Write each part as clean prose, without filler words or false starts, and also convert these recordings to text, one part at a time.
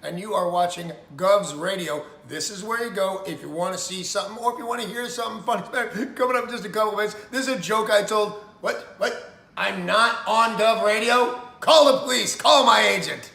and you are watching Govs Radio. This is where you go if you want to see something or if you want to hear something funny. Coming up in just a couple minutes. This is a joke I told. What? I'm not on Gov Radio? Call the police. Call my agent.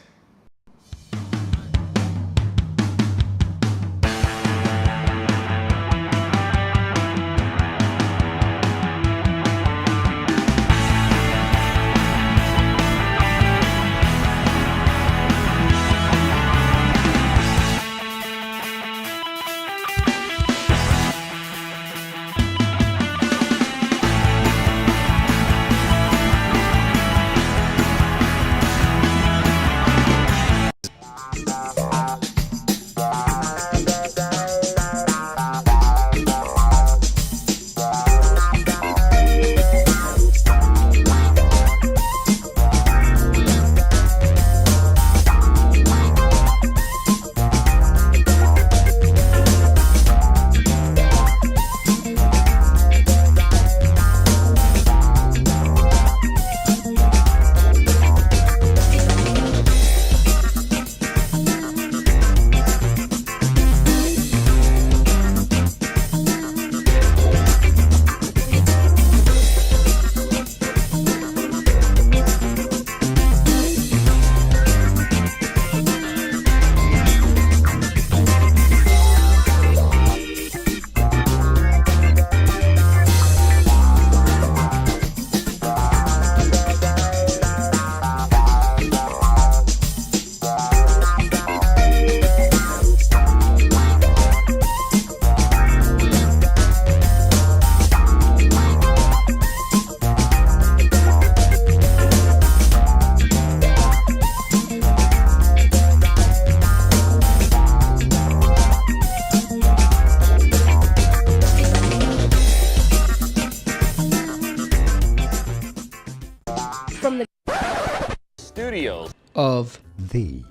Of the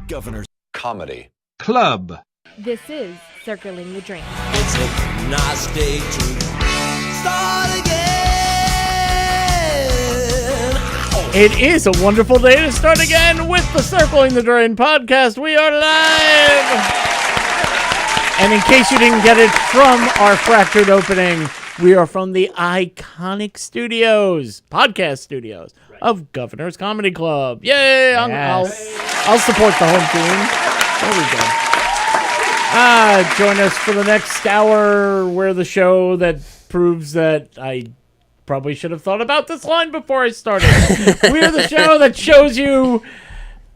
Governor's Comedy Club. This is Circling the Drain. It's a nice day to start again. It is a wonderful day to start again with the Circling the Drain podcast. We are live! And in case you didn't get it from our fractured opening, we are from the iconic studios, podcast studios, of Governor's Comedy Club. Yay! I'll support the home team. There we go. Join us for the next hour. We're the show that proves that I probably should have thought about this line before I started. We're the show that shows you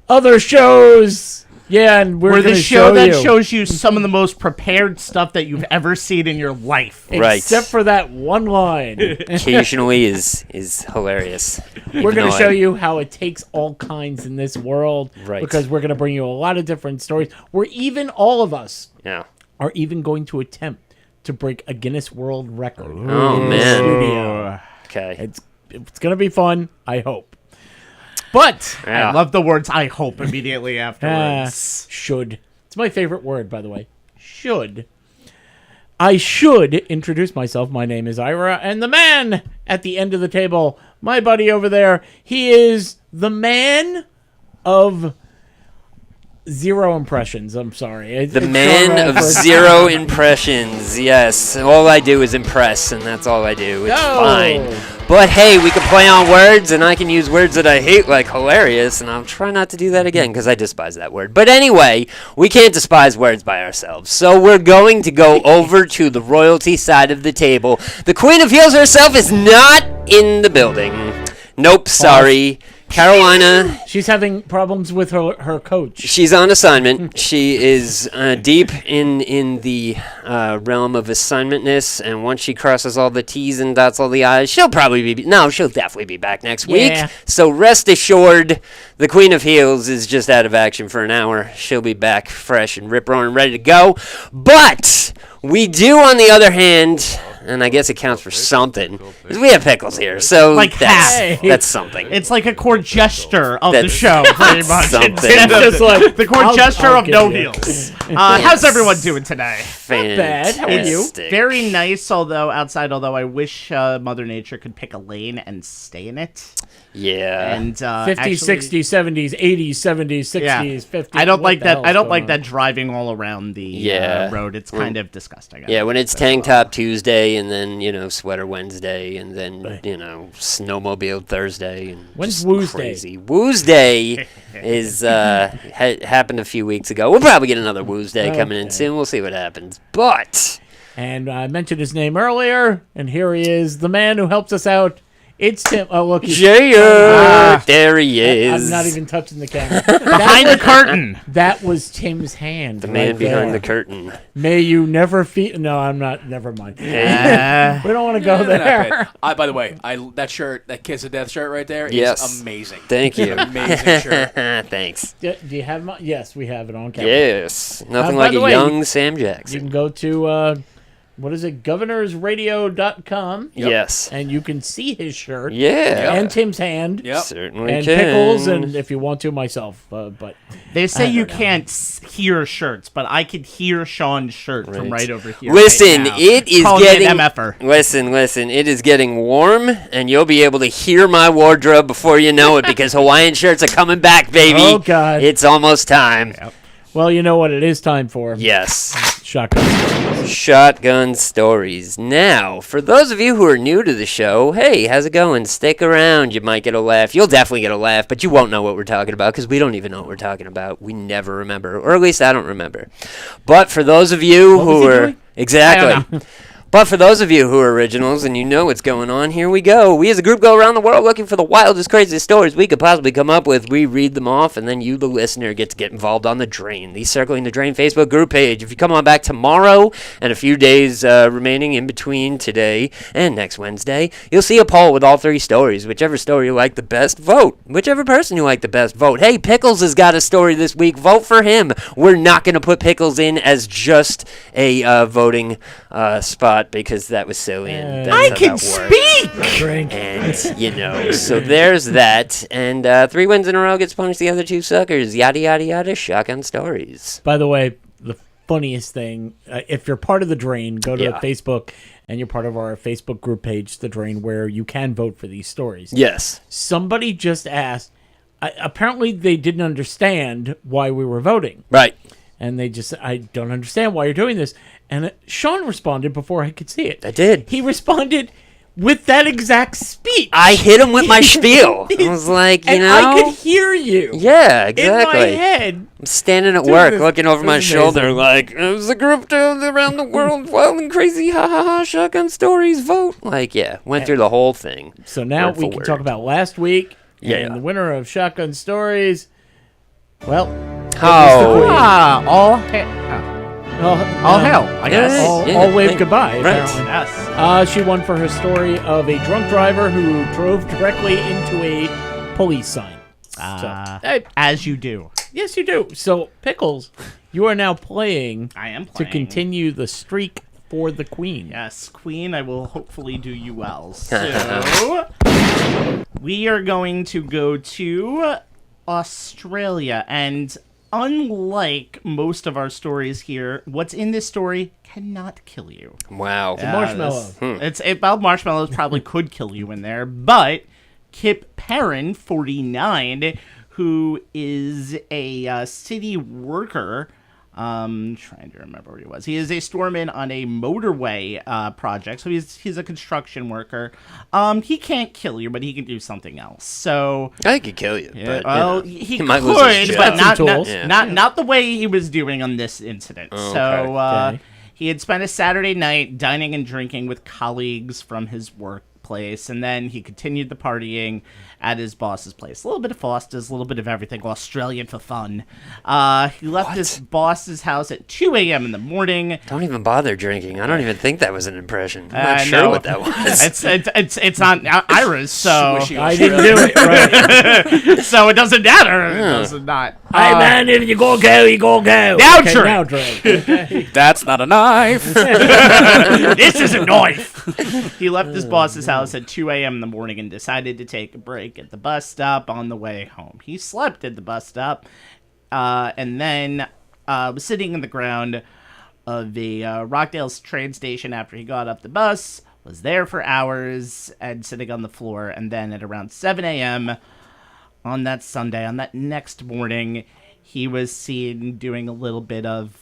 other shows. Yeah, and we're the show that shows you some of the most prepared stuff that you've ever seen in your life. Right. Except for that one line. Occasionally is hilarious. We're going to show you how it takes all kinds in this world. Right. Because we're going to bring you a lot of different stories. We're even, all of us, are even going to attempt to break a Guinness World Record. Oh, in man. the studio. Okay. It's going to be fun, I hope. But I love the words "I hope" immediately afterwards. Should. It's my favorite word, by the way. Should. I should introduce myself. My name is Ira, and the man at the end of the table, my buddy over there, he is the man of zero impressions. I'm sorry. The man of zero impressions. Yes. All I do is impress, and that's all I do. It's fine. But hey, we can play on words, and I can use words that I hate, like hilarious, and I'll try not to do that again, because I despise that word. But anyway, we can't despise words by ourselves. So we're going to go over to the royalty side of the table. The Queen of Heels herself is not in the building. Nope, sorry. Carolina. She's having problems with her coach. She's on assignment. She is deep in the realm of assignmentness, and once she crosses all the T's and dots all the I's, she'll definitely be back next week. So rest assured, the Queen of Heels is just out of action for an hour. She'll be back fresh and rip-roaring ready to go. But we do, on the other hand, and I guess it counts for something, is we have pickles here, so like that's something. It's like a core gesture of the show, pretty much. Something. Just like, the core gesture of no heels. How's everyone doing today? Not bad. How are you? Very nice, although I wish Mother Nature could pick a lane and stay in it. Yeah. And 50s, actually, 60s, 70s, 80s, 70s, 60s, yeah. 50s. I don't like that. I don't like that. that driving all around the road. It's kind of disgusting. Yeah, when it's tank top Tuesday and then, sweater Wednesday and then, snowmobile Thursday. And When's just Woo's Day? crazy. Woo's Day is happened a few weeks ago. We'll probably get another Woo's Day coming in soon. We'll see what happens. But And I mentioned his name earlier, and here he is, the man who helps us out. It's Tim. Oh, look. There he is. I'm not even touching the camera. behind the curtain. That was Tim's hand. The man behind there. the curtain. May you never feel. No, I'm not. Never mind. We Uh, don't want to go there. By the way, that shirt, that Kiss of Death shirt right there, Yes. is amazing. Thank you. Amazing shirt. Thanks. Do you have my? Yes, we have it on camera. Yes. Nothing by like the a way, young Sam You Jackson. can go to what is it, governorsradio.com, Yes. and you can see his shirt Yeah. and Tim's hand. Yep. Certainly And can. pickles, and if you want to, myself. But they say you can't hear shirts, but I could hear Sean's shirt from right over here. Listen, right now. it is Calling getting. an MFer. Listen. It is getting warm, and you'll be able to hear my wardrobe before you know it because Hawaiian shirts are coming back, baby. Oh, God. It's almost time. well, you know what it is time for? Yes. Shotgun. Shotgun Stories. Now, for those of you who are new to the show, hey, how's it going? Stick around. You might get a laugh. You'll definitely get a laugh, but you won't know what we're talking about because we don't even know what we're talking about. We never remember, or at least I don't remember. But for those of you was who he are... doing? Exactly. But for those of you who are originals and you know what's going on, here we go. We as a group go around the world looking for the wildest, craziest stories we could possibly come up with. We read them off, and then you, the listener, get to get involved on the Drain, the Circling the Drain Facebook group page. If you come on back tomorrow and a few days remaining in between today and next Wednesday, you'll see a poll with all 3 stories. Whichever story you like the best, vote. Whichever person you like the best, vote. Hey, Pickles has got a story this week. Vote for him. We're not going to put Pickles in as just a voting spot because that was silly and that's I how can that works. speak. Drink. And so there's that, and 3 wins in a row gets punished the other 2 suckers. Yada yada yada. Shotgun Stories. By the way, the funniest thing, if you're part of the Drain, go to Yeah. Facebook, and you're part of our Facebook group page, the Drain, where you can vote for these stories. Yes. Somebody just asked. Apparently, they didn't understand why we were voting. Right. And they just, I don't understand why you're doing this. And Sean responded before I could see it. I did. He responded with that exact speech. I hit him with my spiel. I was like, and I could hear you. Yeah, In exactly. my head. I'm standing at Dude, work, this- looking over this my is shoulder, amazing. like, there's a group down around the world, wild and crazy, ha ha ha, Shotgun Stories, vote. Like, yeah, went through the whole thing. So now Word we for can word. talk about last week. Yeah, And yeah. the winner of Shotgun Stories. Well, Oh, All hell, I guess. Yeah. all wave goodbye. Right. Apparently. Yes. She won for her story of a drunk driver who drove directly into a police sign. As you do. Yes, you do. So, Pickles, you are now playing I am to playing. continue the streak for the Queen. Yes, Queen, I will hopefully do you well. So, we are going to go to Australia, and unlike most of our stories here, what's in this story cannot kill you. wow. Marshmallow. About marshmallows probably could kill you in there, but Kip Perrin, 49, who is a city worker. Trying to remember what he was. He is a storeman on a motorway project, so he's a construction worker. He can't kill you, but he can do something else. So, I could kill you. But, well, you know, he might lose his could, job. but not Tools. not the way he was doing on this incident. So, Okay. he had spent a Saturday night dining and drinking with colleagues from his workplace, and then he continued the partying at his boss's place. A little bit of Foster's, a little bit of everything. Australian for fun. He left his boss's house at 2 a.m. in the morning. Don't even bother drinking. I don't even think that was an impression. I'm I not sure know. what that was. It's not Ira's, so Swishy I didn't do it. Right. so it doesn't matter. It does not. Hey, man, if you go, you go. Now Okay, drink. now drink. Okay. That's not a knife. This is a knife. He left his boss's house at 2 a.m. in the morning and decided to take a break at the bus stop on the way home. He slept at the bus stop and then was sitting in the ground of the Rockdale train station after he got off the bus was there for hours and sitting on the floor. And then at around 7 a.m. on that Sunday, on that next morning, he was seen doing a little bit of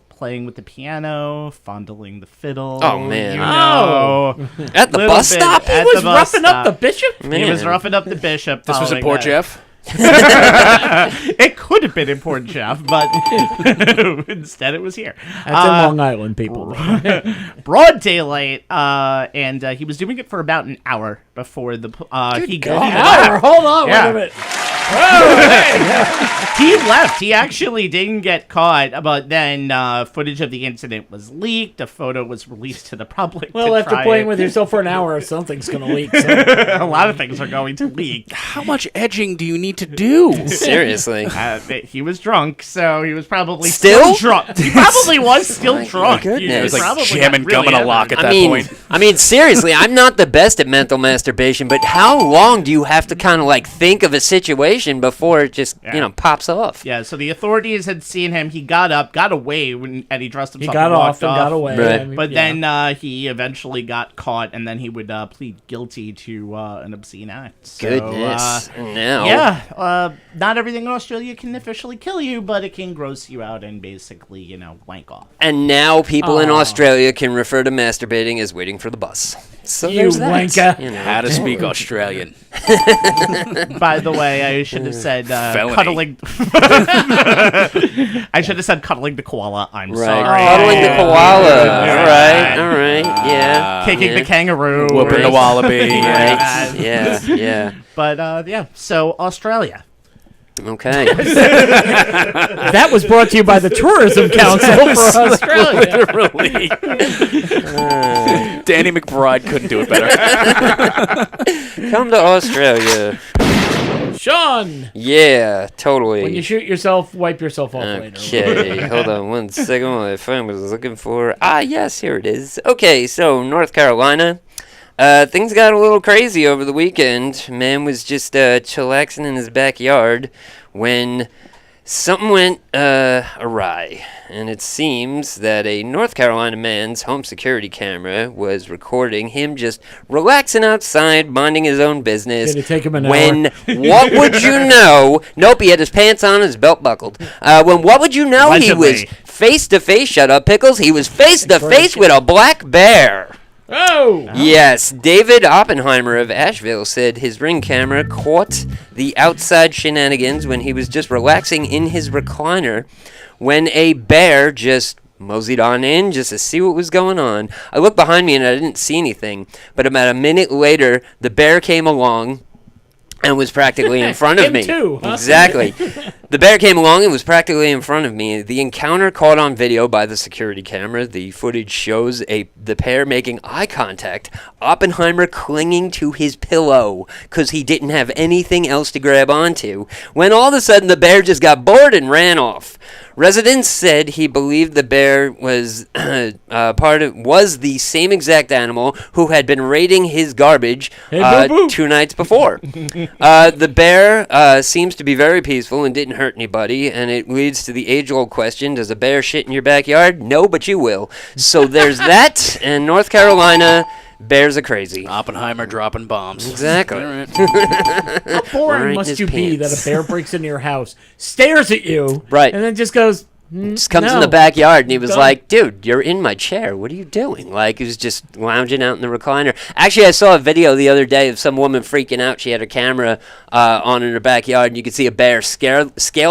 playing with the piano, fondling the fiddle. Oh, man. You know, At the little bus bit stop? at He was the bus roughing up the stop. bishop? He was Man. roughing up the bishop. This was in following Port that. Jeff. It could have been in Port Jeff, but instead it was here. That's in Long Island, people. Broad daylight, and he was doing it for about an hour before the he Hour, hold on, Yeah. wait a minute. He left. He actually didn't get caught, but then footage of the incident was leaked. A photo was released to the public. Well, to after try playing and- with yourself for an hour, something's going to leak. So. a lot of things are going to leak. How much edging do you need to do? Seriously. He was drunk, so he was probably Still? drunk. He probably was still drunk. goodness. He It was like probably jamming got really gum in a hammered. lock at that I mean, point. seriously, I'm not the best at mental masturbation, but how long do you have to kind of like think of a situation before it just, pops off? Yeah, so the authorities had seen him. He got up, got away, and he dressed He himself. got and off walked and got away. Right. I mean, But yeah. then he eventually got caught, and then he would plead guilty to an obscene act. So, Goodness. Now. yeah, not everything in Australia can officially kill you, but it can gross you out and basically, wank off. And now people in Australia can refer to masturbating as waiting for the bus. So You there's that. wanker. You know. How to speak Australian. By the way, I should have said Felony. cuddling. I should have said cuddling the koala. I'm Right. sorry. Cuddling the koala. Yeah. All right. Yeah. Kicking yeah. the kangaroo. Whooping the Right. wallaby. Right. Yeah. Yeah. But yeah, so Australia. Okay. That was brought to you by the Tourism Council for Australia. Literally. Danny McBride couldn't do it better. Come to Australia. Sean, Yeah, totally. when you shoot yourself, wipe yourself off later. Okay, hold on one second while I find what I was looking for. Yes, here it is. Okay, so North Carolina. Things got a little crazy over the weekend. Man was just chillaxing in his backyard when something went awry. And it seems that a North Carolina man's home security camera was recording him just relaxing outside, minding his own business. Did it take him an when, hour? what would you know? Nope, he had his pants on, his belt buckled. When what would you know? He was Allegedly. face to face. Shut up, Pickles. He was face to face with a black bear. Oh! Yes, David Oppenheimer of Asheville said his Ring camera caught the outside shenanigans when he was just relaxing in his recliner when a bear just moseyed on in just to see what was going on. I looked behind me and I didn't see anything, but about a minute later, the bear came along and was practically in front of Him me. too, huh? Exactly. The bear came along and was practically in front of me. The encounter caught on video by the security camera. The footage shows the pair making eye contact. Oppenheimer clinging to his pillow because he didn't have anything else to grab onto. When all of a sudden the bear just got bored and ran off. Residents said he believed the bear was was the same exact animal who had been raiding his garbage Hey, boo-boo. 2 nights before. The bear seems to be very peaceful and didn't hurt anybody, and it leads to the age-old question: does a bear shit in your backyard? No, but you will. So there's that. And North Carolina, bears are crazy. Oppenheimer dropping bombs. Exactly. All right. How boring Right in must his you be pants. that a bear breaks into your house, stares at you, Right. and then just goes, Just comes in no. the backyard and he was Done. like, dude, you're in my chair. What are you doing? Like, he was just lounging out in the recliner. Actually, I saw a video the other day of some woman freaking out. She had her camera on in her backyard, and you could see a bear scale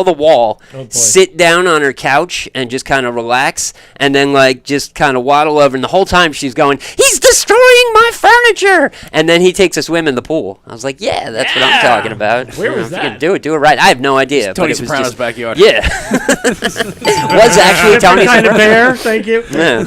the wall, boy. sit down on her couch, and just kind of relax, and then, like, just kind of waddle over. And the whole time she's going, he's destroying my furniture! And then he takes a swim in the pool. I was like, yeah, that's what I'm talking about. Where You know, was if you can that? do it right. I have no idea. but Tony it was Soprano's just, backyard. Yeah. Was actually Tony kind of Soprano. bear. Thank you. Yeah.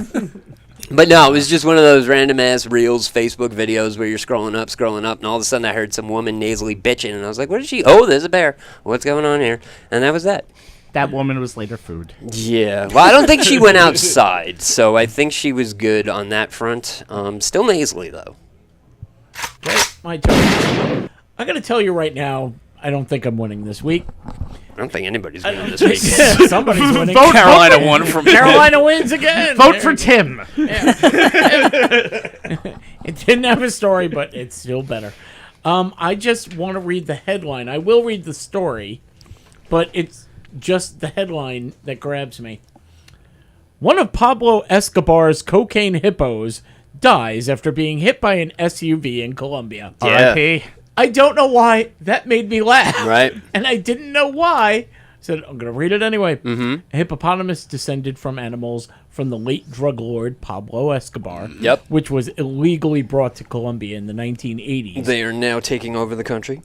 But no, it was just one of those random ass reels, Facebook videos where you're scrolling up, and all of a sudden I heard some woman nasally bitching, and I was like, what is she? Oh, there's a bear. What's going on here? And that was that. That woman was later food. Yeah. Well, I don't think she went outside, so I think she was good on that front. Still nasally, though. My turn. I'm going to tell you right now, I don't think I'm winning this week. don't think anybody's winning this week. Somebody's winning. Carolina won from Carolina wins again. Vote for Tim. It didn't have a story, but it's still better. I just want to read the headline. I will read the story, but it's just the headline that grabs me. One of Pablo Escobar's cocaine hippos dies after being hit by an SUV in Colombia. Yeah. R.I.P. I don't know why that made me laugh. Right. And I didn't know why. Said, I'm going to read it anyway. Mm-hmm. A hippopotamus descended from animals from the late drug lord Pablo Escobar, Yep. which was illegally brought to Colombia in the 1980s. They are now taking over the country.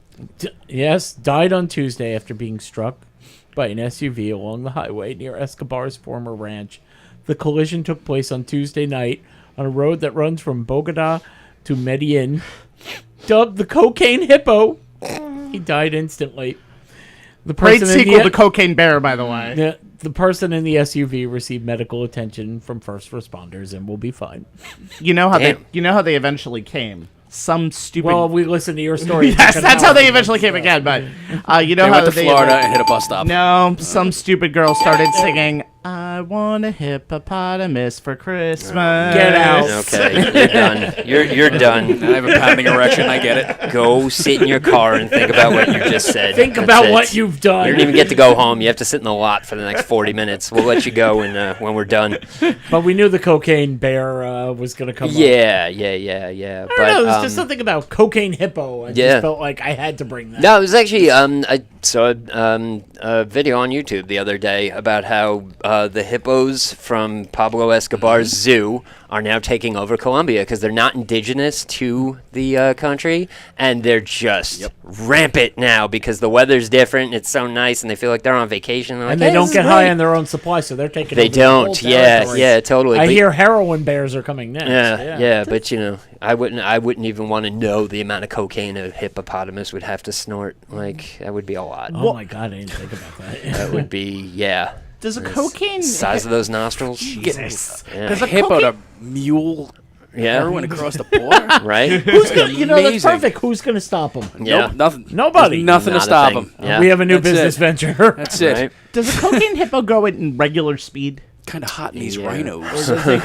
Yes, died on Tuesday after being struck by an SUV along the highway near Escobar's former ranch. The collision took place on Tuesday night on a road that runs from Bogota to Medellin. Dubbed the Cocaine Hippo, he died instantly. The Great person in sequel the, to Cocaine Bear, by the way. the person in the SUV received medical attention from first responders and will be fine. You know how Damn. they eventually came. Some stupid. Well, we listened to your story. yes, that's how they eventually came again. But you know They how went to Florida and hit a bus stop. No, some stupid girl started singing, "I want a hippopotamus for Christmas." Get out. Okay, you're done. You're done. I have a pounding erection. I get it. Go sit in your car and think about what you just said. Think That's about it. what you've done. You don't even get to go home. You have to sit in the lot for the next 40 minutes. We'll let you go when we're done. But we knew the Cocaine Bear was going to come up. Yeah. I don't But know, there's just something about Cocaine Hippo. I yeah. just felt like I had to bring that. no, it was actually I saw a video on YouTube the other day about how the hippos from Pablo Escobar's zoo are now taking over Colombia because they're not indigenous to the country, and they're just rampant now because the weather's different. It's so nice, and they feel like they're on vacation. They're like, And they "Hey, don't this get is high great." on their own supply, so they're taking They over the whole don't. territory. Yeah, totally. I But- hear heroin bears are coming next. Yeah, but you know, I wouldn't even want to know the amount of cocaine a hippopotamus would have to snort. Like that would be a lot. Oh my god, I didn't think about that. That would be Does a cocaine size of those nostrils. Jesus? Yeah. Does a Hippo cocaine to mule Yeah, heroin across the border. right. Who's gonna, you know, that's Amazing. perfect. Who's going to stop them? Yeah, Nope, nothing. Nobody. There's nothing Not to a stop thing. him. Yeah. We have a new That's business it. venture. That's it. Right? Does a cocaine hippo go in regular speed? Kind of hot in these Yeah. rhinos. Does it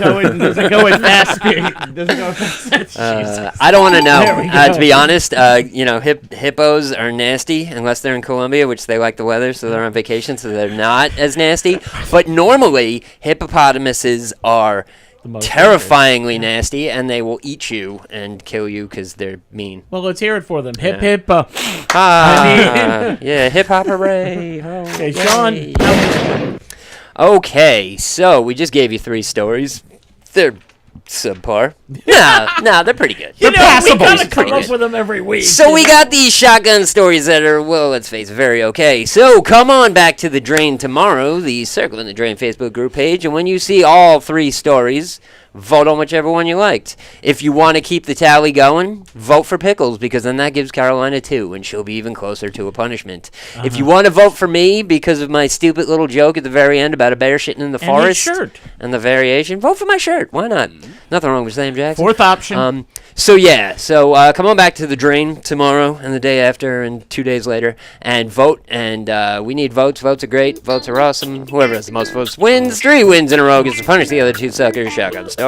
go in fast speed? Does it go fast? Jesus. I don't want to There we know. go. To be honest, you know, hippos are nasty unless they're in Colombia, which they like the weather, so they're on vacation, so they're not as nasty. But normally, hippopotamuses are most terrifyingly nasty, and they will eat you and kill you because they're mean. Well, let's hear it for them. Hip, Yeah. hip. Yeah, hip hop hooray! Okay, Sean. Okay, so we just gave you 3 stories. They're subpar. Nah, they're pretty good. You know, we passable. gotta It's pretty come up good. with them every week. So we got these shotgun stories that are, well, let's face it, very okay. So come on back to The Drain tomorrow, the Circle in the Drain Facebook group page, and when you see all 3 stories, vote on whichever one you liked. If you want to keep the tally going, vote for Pickles, because then that gives Carolina 2, and she'll be even closer to a punishment. If you want to vote for me because of my stupid little joke at the very end about a bear shitting in the And his forest shirt. and the variation, vote for my shirt. Why not? Nothing wrong with Sam Jackson. 4th option. So come on back to The Drain tomorrow and the day after and 2 days later and vote. And we need votes. Votes are great. Votes are awesome. Whoever has the most votes wins. 3 wins in a row gets to punish the other 2 suckers. Shotgun stories.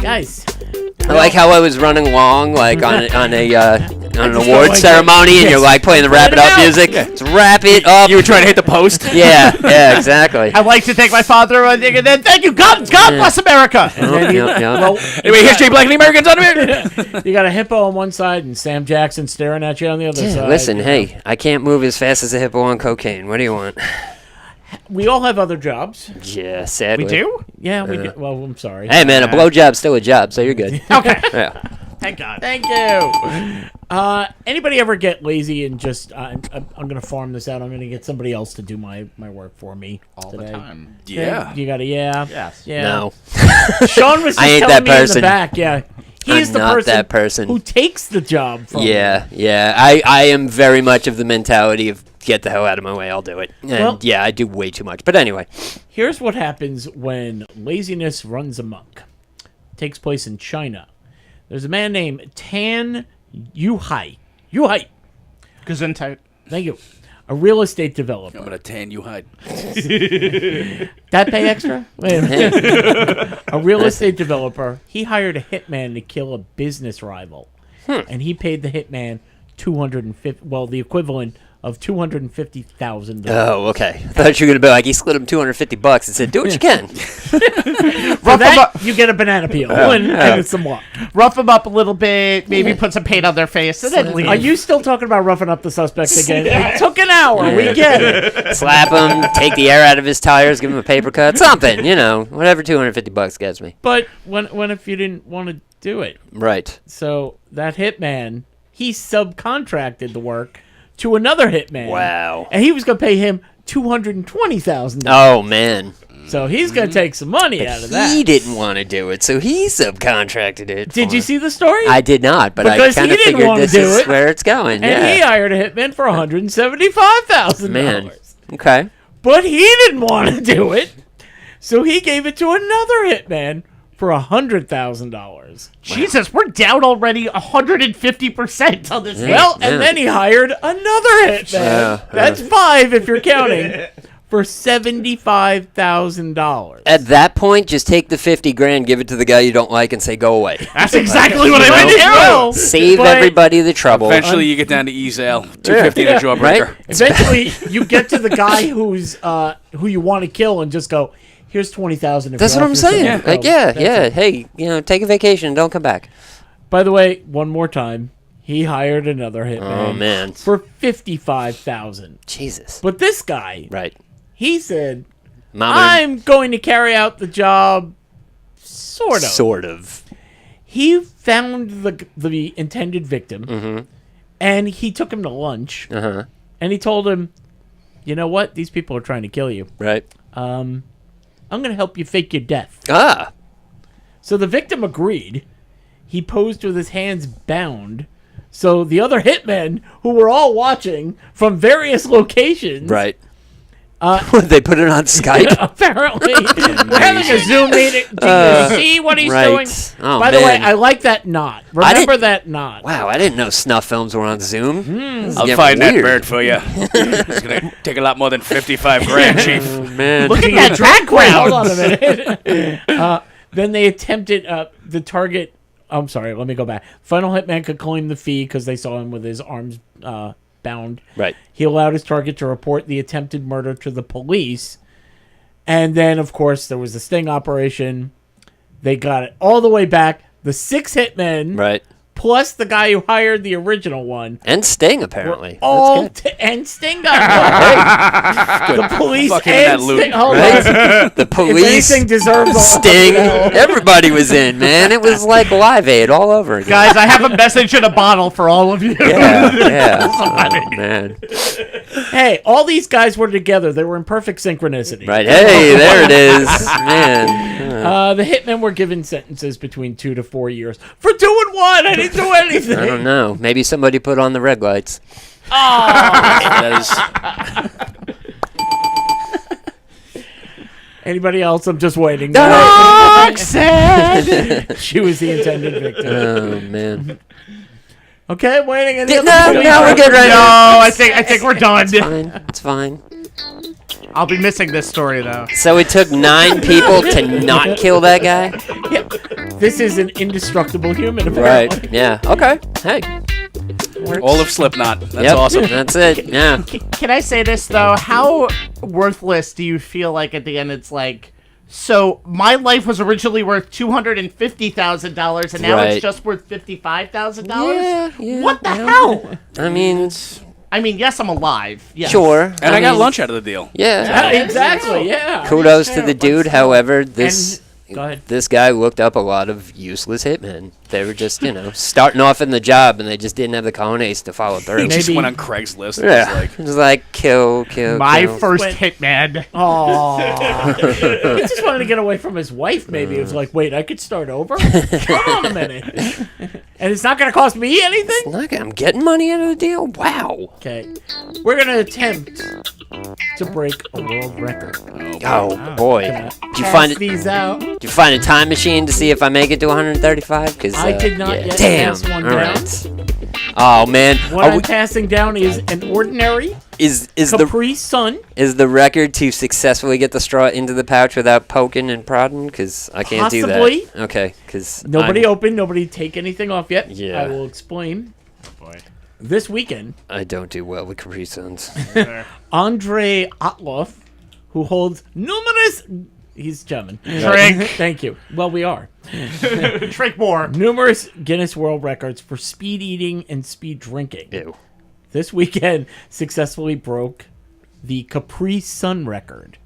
Guys. I like how I was running long, like on an just award like ceremony, and you're like playing the wrap it up music. Let's wrap it up. You were trying to hit the post? Yeah, exactly. I'd like to thank my father and then thank you. God bless America. Yep. Well, Anyway, here's Jay Black and the Americans on here. you got a hippo on one side and Sam Jackson staring at you on the other side. Listen, you know. hey, I can't move as fast as a hippo on cocaine. What do you want? We all have other jobs. Yeah, sadly. We do? Yeah, we do. Well, I'm sorry. Hey, man, a blowjob's still a job, so you're good. Okay. Yeah. Thank God. Thank you. Anybody ever get lazy and just I'm gonna farm this out? I'm gonna get somebody else to do my work for me All today. the time. Yeah. You gotta Yes. yeah. No. Sean was just I ain't telling that me in the person. back. Yeah, he's I'm the not person that person. who takes the job from Yeah. I am very much of the mentality of get the hell out of my way, I'll do it. And Well- yeah, I do way too much. But anyway. Here's what happens when laziness runs amok. It takes place in China. There's a man named Tan Yuhai. Gesundheit. Thank you. A real estate developer. I'm gonna tan you hide. That pay extra? Wait a minute. A real estate developer. He hired a hitman to kill a business rival, and he paid the hitman $250. Well, the equivalent of $250,000. Oh, okay. I thought you were gonna be like, he slid him $250 and said, "Do what you can." For that, you get a banana peel and some luck. Rough them up a little bit, maybe put some paint on their face, and then leave. Are you still talking about roughing up the suspects again? It took an hour. We get it. Slap him, take the air out of his tires, give him a paper cut, something, whatever $250 gets me. But when if you didn't want to do it? Right. So that hitman, he subcontracted the work to another hitman. Wow. And he was going to pay him $220,000. Oh man. So he's going to take some money out of that. He didn't want to do it, so he subcontracted it. Did for you him. see the story? I did not, but Because I kind he of didn't figured wanna this do is it. where it's going. And he Yeah. hired a hitman for $175,000. Man. Okay. But he didn't want to do it. So he gave it to another hitman for $100,000. Jesus, we're down already 150% on this. Well, Yeah. and then he hired another hitman. Yeah. That's 5 if you're counting. For $75,000. At that point, just take the $50,000, give it to the guy you don't like, and say, "Go away." That's exactly what I Might would as do. well. Save But everybody the trouble. Eventually, you get down to Ezel. $250 Yeah. a jawbreaker. Right? Eventually, you get to the guy who's who you want to kill and just go, "Here's $20,000." That's what I'm saying. Yeah. Like, yeah. Hey, take a vacation and don't come back. By the way, one more time, he hired another hitman. Oh man. For $55,000. Jesus. But this guy, Right. he said, Mama. "I'm going to carry out the job." Sort of. Sort of. He found the intended victim, Mm-hmm. and he took him to lunch, Uh-huh. and he told him, "You know what? These people are trying to kill you. Right. I'm going to help you fake your death." Ah. So the victim agreed. He posed with his hands bound. So the other hitmen, who were all watching from various locations, Right. They put it on Skype. apparently, we're having a Zoom meeting. Do you see what he's right. doing? Oh, By the way, man. I like that knot. Remember that knot. Wow, I didn't know snuff films were on Zoom. This is I'll getting find that weird. bird for you. It's gonna take a lot more than $55,000, Chief. Oh, man. Look at that Wait, background. hold on a minute. Then they attempted the target. I'm sorry, let me go back. Final hitman could claim the fee because they saw him with his arms bound. Right. He allowed his target to report the attempted murder to the police. And then, of course, there was the sting operation. They got it all the way back. The 6 hitmen, Right. plus the guy who hired the original one, And Sting, apparently. all That's good. and Sting got the police Fuck him in that and loop. Sting. Hold Right? on. The If police, anything deserves all Sting, everybody was in, man. It was like Live Aid all over again. Guys, I have a message in a bottle for all of you. Yeah. Oh, man. Hey, all these guys were together. They were in perfect synchronicity. Right. Hey, there it is. Man. The hitmen were given sentences between 2 to 4 years for doing what? I didn't do anything. I don't know. Maybe somebody put on the red lights. That is, Anybody else? I'm just waiting. Roxanne! She was the intended victim. Oh, man. Okay, I'm waiting. Any No, other no, we're good right No, now. I think we're done. Fine. It's fine. I'll be missing this story though. So it took 9 people to not kill that guy? Yeah. This is an indestructible human, Right. apparently. Yeah. Okay. Hey. all of Slipknot. That's Yep. awesome. That's it. Yeah. Can I say this though? How worthless do you feel like at the end? It's like, so my life was originally worth $250,000, and now Right. it's just worth $55,000. Yeah, What the hell? I mean, I mean, yes, I'm alive. Yes. sure. And I got mean, lunch out of the deal. Yeah. Exactly, yeah. Kudos to the dude. However, this Go ahead. this guy looked up a lot of useless hitmen. They were just, starting off in the job, and they just didn't have the cojones to follow through. He just Maybe- went on Craigslist. And Yeah. was like, It was like kill. My kill. first Wait. hitman. Oh, he just wanted to get away from his wife. Maybe it was like, wait, I could start over. Come on a minute, and it's not going to cost me anything. Look, I'm getting money out of the deal. Wow. Okay, we're going to attempt to break a world record. Oh boy. Did you find it? These out. Did you find a time machine to see if I make it to 135? Because I did not yet Damn. pass one All down. right. Oh man, What I'm passing down is an ordinary is Capri Sun. the record to successfully get the straw into the pouch without poking and prodding? Because I can't do Possibly. that. Okay, because Nobody opened. Nobody take anything off yet. Yeah. I will explain. Boy. This weekend, I don't do well with Capri Suns. Andre Otloff, who holds numerous... He's German. Drink. Thank you. Well, we are. Drink more. Numerous Guinness World Records for speed eating and speed drinking. Ew. This weekend successfully broke the Capri Sun record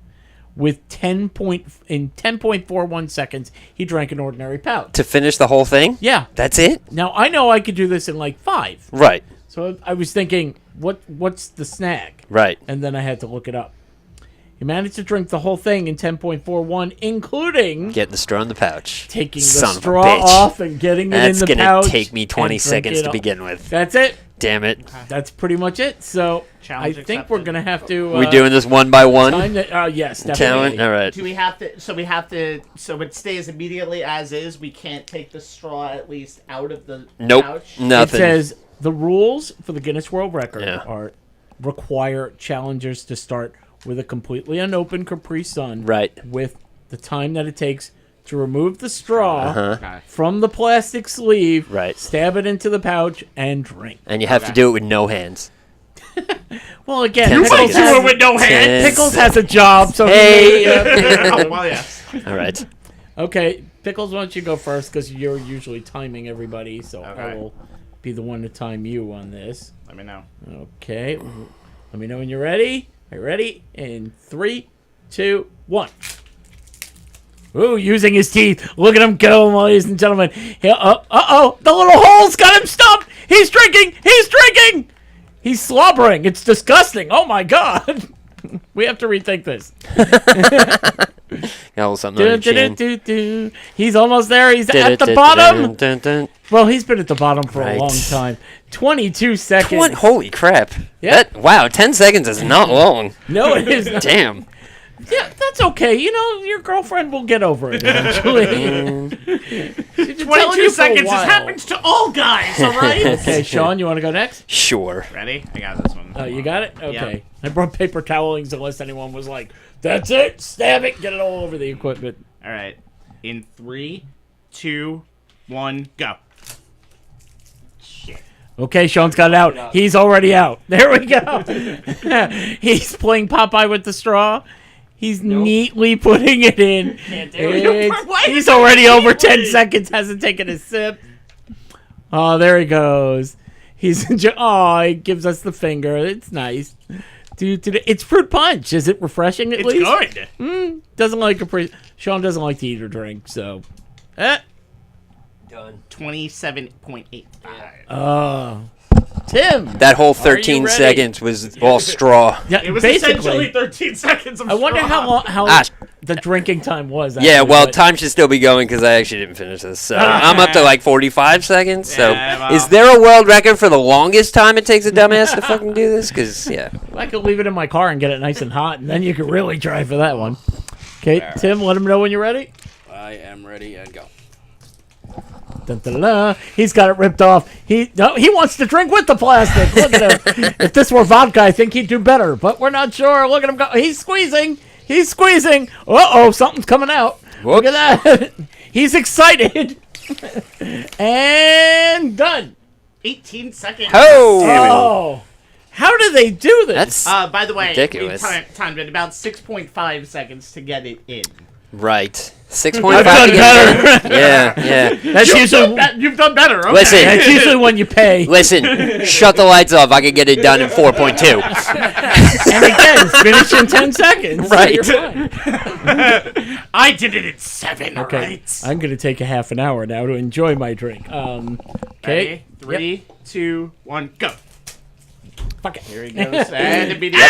with in 10.41 seconds. He drank an ordinary pouch. To finish the whole thing? Yeah. That's it? Now I know I could do this in like 5. Right. So I was thinking, what's the snag? Right. And then I had to look it up. He managed to drink the whole thing in 10.41, including Get the straw in the pouch. taking the Son of a straw bitch. off and getting it in That's the gonna pouch. take me 20 and seconds drink to it begin with. That's it. Damn it. That's pretty much it. So Challenge I think we're accepted. gonna have to. We're doing this one by one? Yes, definitely. Talent? All right. Do we have to? So it stays immediately as is. We can't take the straw at least out of the Nope. pouch. Nothing. It says the rules for the Guinness World Record Yeah. require challengers to start with a completely unopened Capri Sun, Right. with the time that it takes to remove the straw Okay. from the plastic sleeve, Right. stab it into the pouch, and drink. And you have to do it with no hands. Well, again, 10 Pickles, seconds. has, Do it with no hands. Pickles has a job, so Hey! Oh, well, yes. All right. Okay, Pickles, why don't you go first, because you're usually timing everybody, so I Okay. will be the one to time you on this. Let me know. Okay, let me know when you're ready. Are you ready? In 3, 2, 1. Ooh, using his teeth. Look at him go, ladies and gentlemen. Uh-oh, the little hole's got him stumped. He's drinking. He's slobbering. It's disgusting. Oh, my God. We have to rethink this. Got a little something on your chin. He's almost there. He's at the bottom. Well, he's been at the bottom for a Right. long time. 22 seconds. Holy crap. Yeah. Wow, 10 seconds is not long. No, it is not. Damn. Yeah, that's okay. You know, your girlfriend will get over it eventually. 22 seconds. This happens to all guys. All right. Okay, Sean, you want to go next? Sure. Ready? I got this one. Oh, you got it? Okay. Yeah. I brought paper towelings unless anyone was like, that's it, stab it, get it all over the equipment. All right. In 3, 2, 1, go. Shit. Okay, Sean's got it out. He's already out. There we go. He's playing Popeye with the straw. He's neatly putting it in. He's already over 10 seconds, hasn't taken a sip. Oh, there he goes. He gives us the finger. It's nice. It's fruit punch. Is it refreshing at least? It's good. Doesn't like Sean doesn't like to eat or drink, so. Done. 27.85. Tim. That whole Are you 13 ready? seconds was all straw. Yeah, It was basically. essentially 13 seconds of I wonder straw. how the drinking time was. Yeah, actually, well, but- time should still be going because I actually didn't finish this. So I'm up to like 45 seconds. So Yeah, well. is there a world record for the longest time it takes a dumbass to fucking do this? Because, yeah. I could leave it in my car and get it nice and hot, and then you could really try for that one. Okay, Tim, let him know when you're ready. I am ready and go. Dun, dun, dun, dun. He's got it ripped off. He wants to drink with the plastic. Look at him. If this were vodka, I think he'd do better, but we're not sure. Look at him go. He's squeezing. Uh-oh, something's coming out. Look at that. He's excited. And done. 18 seconds. Oh. How do they do this? That's By the way, ridiculous. we timed it about 6.5 seconds to get it in. right. 6.5 I've done to get better. Yeah. That's usually You've done better. Okay. Listen. that's usually when you pay. Listen, shut the lights off. I can get it done in 4.2. And again, finish in 10 seconds. Right. So you're fine. I did it in 7. Okay. Alright. I'm going to take a half an hour now to enjoy my drink. Okay. Ready? 3, 2, 1, go. Fuck it. Here he goes. And immediately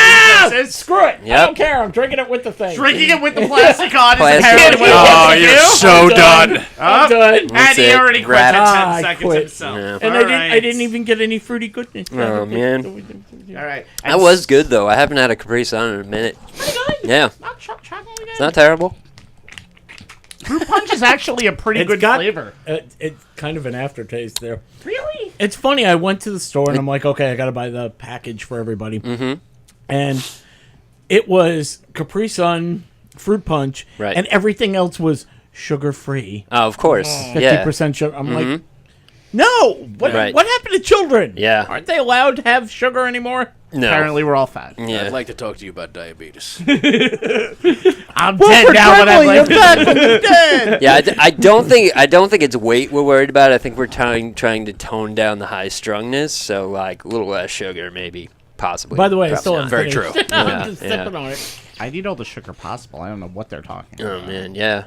senses. Screw it. I Yep. don't care. I'm drinking it with the thing. Drinking it with the plastic on is Plastic. apparently what Oh, you you're do. so done. I'm done. And That's he it. already quit Wrap. in 10 I seconds quit. himself. Yeah. And Alright. I didn't even get any fruity goodness. Oh, man. All right. That was good, though. I haven't had a Capri Sun in a minute. Yeah. not shockingly good. It's not terrible. Fruit punch is actually a pretty It's good got- flavor. It's kind of an aftertaste there. Really? It's funny. I went to the store and I'm like, okay, I got to buy the package for everybody. Mm-hmm. And it was Capri Sun, fruit punch, Right. and everything else was sugar-free. Oh, of course. 50% sugar. I'm like, no! What Right. happened to children? Yeah. Aren't they allowed to have sugar anymore? No. Apparently, we're all fat. I'd Yeah. like to talk to you about diabetes. I'm dead now, but I'm like, dead. Yeah, I don't think it's weight we're worried about. I think we're trying to tone down the high strungness. So like a little less sugar, maybe, possibly. By the way, I Probably still not. Very true. I'm just Yeah. sipping on it. I need all the sugar possible. I don't know what they're talking Oh about. man, yeah.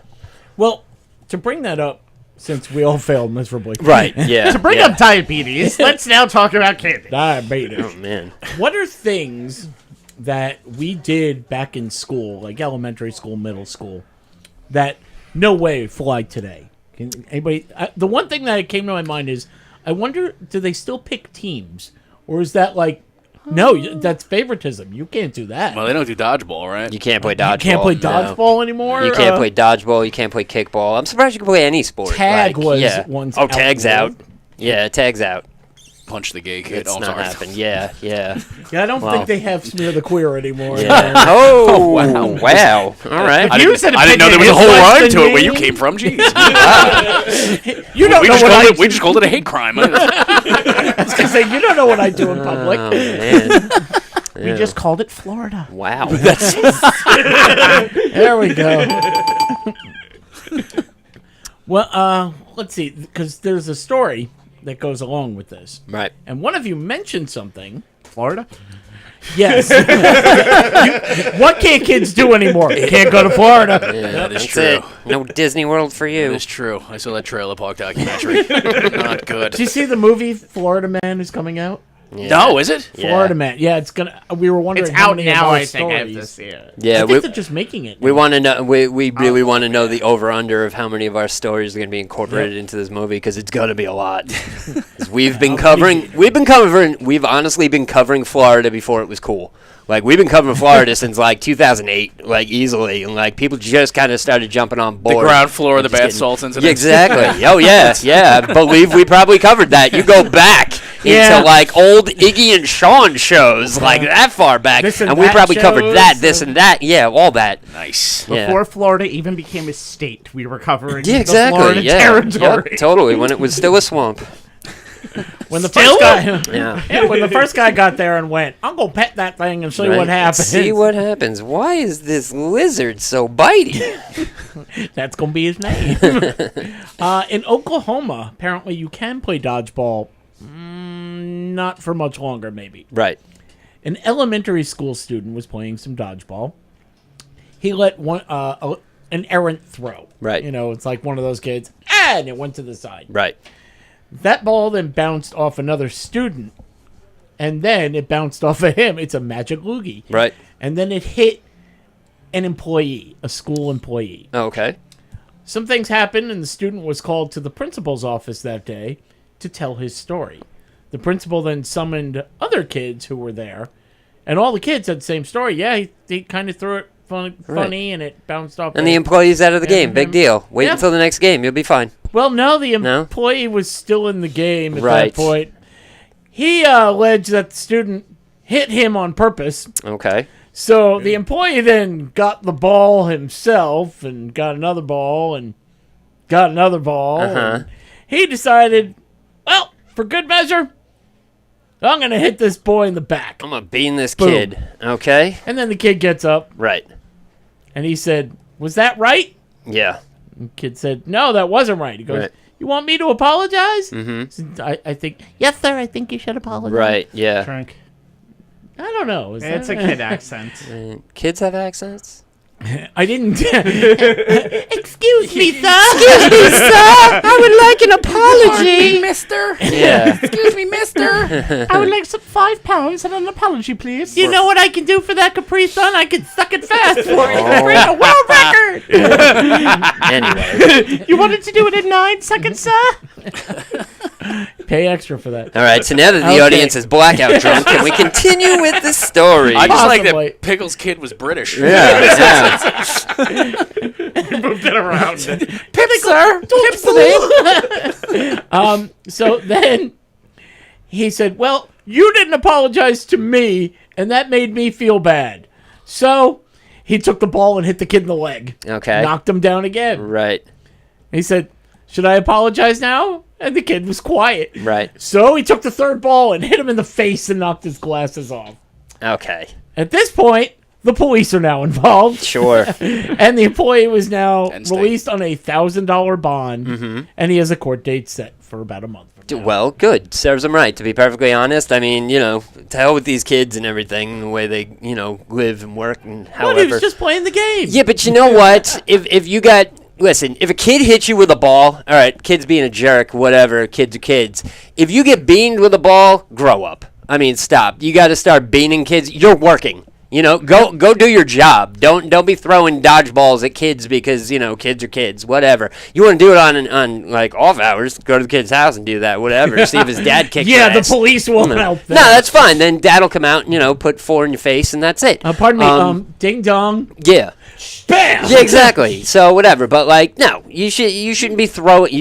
Well, to bring that up, since we all failed miserably. Right. Yeah. To bring yeah. up diabetes, let's now talk about candy. Diabetes. Oh man. What are things that we did back in school, like elementary school, middle school, that no way fly today? Can anybody? The one thing that came to my mind is, I wonder, do they still pick teams, or is that like, no, that's favoritism? You can't do that. Well, they don't do dodgeball, right? You can't play dodgeball. You can't play no. dodgeball anymore. You can't play dodgeball. You can't play kickball. I'm surprised you can play any sport. Tag like, was yeah. once Oh, tag's outlawed. out. Yeah, tag's out. Punch the gay kid. It's Oh, not sorry. happened. Yeah, yeah. Yeah, I don't Wow. think they have Smear the Queer anymore. Yeah. Oh, wow. All right. I You didn't, said I didn't know there was a opinion whole is less rhyme to than it where you me. came from. Jeez. You don't know what I we just called it a hate crime. was gonna say. You don't know what I do in public. Oh man. We just called it Florida. Wow. There we go. Well, let's see, because there's a story that goes along with this, Right. and one of you mentioned something. Florida? Yes. What can't kids do anymore? Can't go to Florida. Yeah, That is that's true. it. No Disney World for That you. is true. I saw that Trailer Park documentary. Not good. Did you see the movie Florida Man is coming out? No, is it? Yeah. Florida Man. Yeah, it's gonna. We were wondering It's how out many now, of our I think. I have to stories. see it. Yeah, I we think they're just making it. we want to know. We really want to know the over under of how many of our stories are going to be incorporated into this movie because it's going to be a lot. 'Cause we've honestly been covering Florida before it was cool. Like we've been covering Florida since like 2008, like easily, and like people just kind of started jumping on The board. ground floor of the Just bath getting- salts incident. Yeah, exactly. Oh yeah, yeah. I believe we probably covered that. You go back Yeah. into like old Iggy and Sean shows, like that far back, This and and we that probably covered shows, that, this and that. Yeah, all that. Nice. Yeah. Before Florida even became a state, we were covering Yeah, the exactly. Florida Yeah, territory. Yep, totally. When it was still a swamp. When the first guy, Yeah. yeah, when the first guy got there and went, I'm gonna pet that thing and see Right? what happens. See what happens. Why is this lizard so bitey? That's gonna be his name. In Oklahoma, apparently you can play dodgeball. Not for much longer, maybe. Right. An elementary school student was playing some dodgeball. He let an errant throw. Right. You know, it's like one of those kids, and it went to the side. Right. That ball then bounced off another student, and then it bounced off of him. It's a magic loogie. Right. And then it hit an employee, a school employee. Oh, okay. Some things happened, and the student was called to the principal's office that day to tell his story. The principal then summoned other kids who were there, and all the kids had the same story. Yeah, he kind of threw it funny, and it bounced off. And the employee's out of the game. Big him. deal. Wait Yeah. until the next game. You'll be fine. Well, no, the No? employee was still in the game at Right. that point. He alleged that the student hit him on purpose. Okay. So the employee then got the ball himself and got another ball and got another ball. And he decided, well, for good measure, I'm going to hit this boy in the back. I'm going to bean this Boom. kid. Okay. And then the kid gets up Right. and he said, was that right? Yeah. The kid said, no, that wasn't right. He goes, Right. you want me to apologize? Mm-hmm. I think, yes, sir, I think you should apologize. Right. Yeah. Drink. I don't know. Is It's a that- kid accent. Kids have accents? I didn't. Excuse me, sir. I would like an apology. Mister. Yeah. Excuse me, mister. I would like some £5 and an apology, please. You know what I can do for that Capri Sun? I can suck it fast for you and break a world record. Anyway. You wanted to do it in 9 seconds, sir? Pay extra for that. All right. So now that the Okay. audience is blackout drunk, can we continue with the story? I just like Possibly. that Pickles' kid was British. yeah. Moved it around. Pip, sir. Pip's the name. So then he said, well, you didn't apologize to me, and that made me feel bad. So he took the ball and hit the kid in the leg. Okay. Knocked him down again. Right. He said, should I apologize now? And the kid was quiet. Right. So he took the third ball and hit him in the face and knocked his glasses off. Okay. At this point, the police are now involved. Sure. And the employee was now Penn State. released on a $1,000 bond. And he has a court date set for about a month from now. Well, good. Serves him right, to be perfectly honest. I mean, to hell with these kids and everything, the way they, live and work and But however. he was just playing the game. Yeah, but you know what? If you got... Listen, if a kid hits you with a ball, all right, kid's being a jerk, whatever, kids are kids. If you get beaned with a ball, grow up. I mean, stop. You got to start beaning kids. You're working. Go do your job. Don't be throwing dodgeballs at kids because, kids are kids, whatever. You want to do it on like off hours, go to the kid's house and do that, whatever. See if his dad kicks your Yeah, the ass. police won't help that. No, that's fine. Then dad will come out and, put 4 in your face and that's it. Pardon me, ding dong. Yeah. Bam! Yeah, exactly. So whatever, but no, you shouldn't be throwing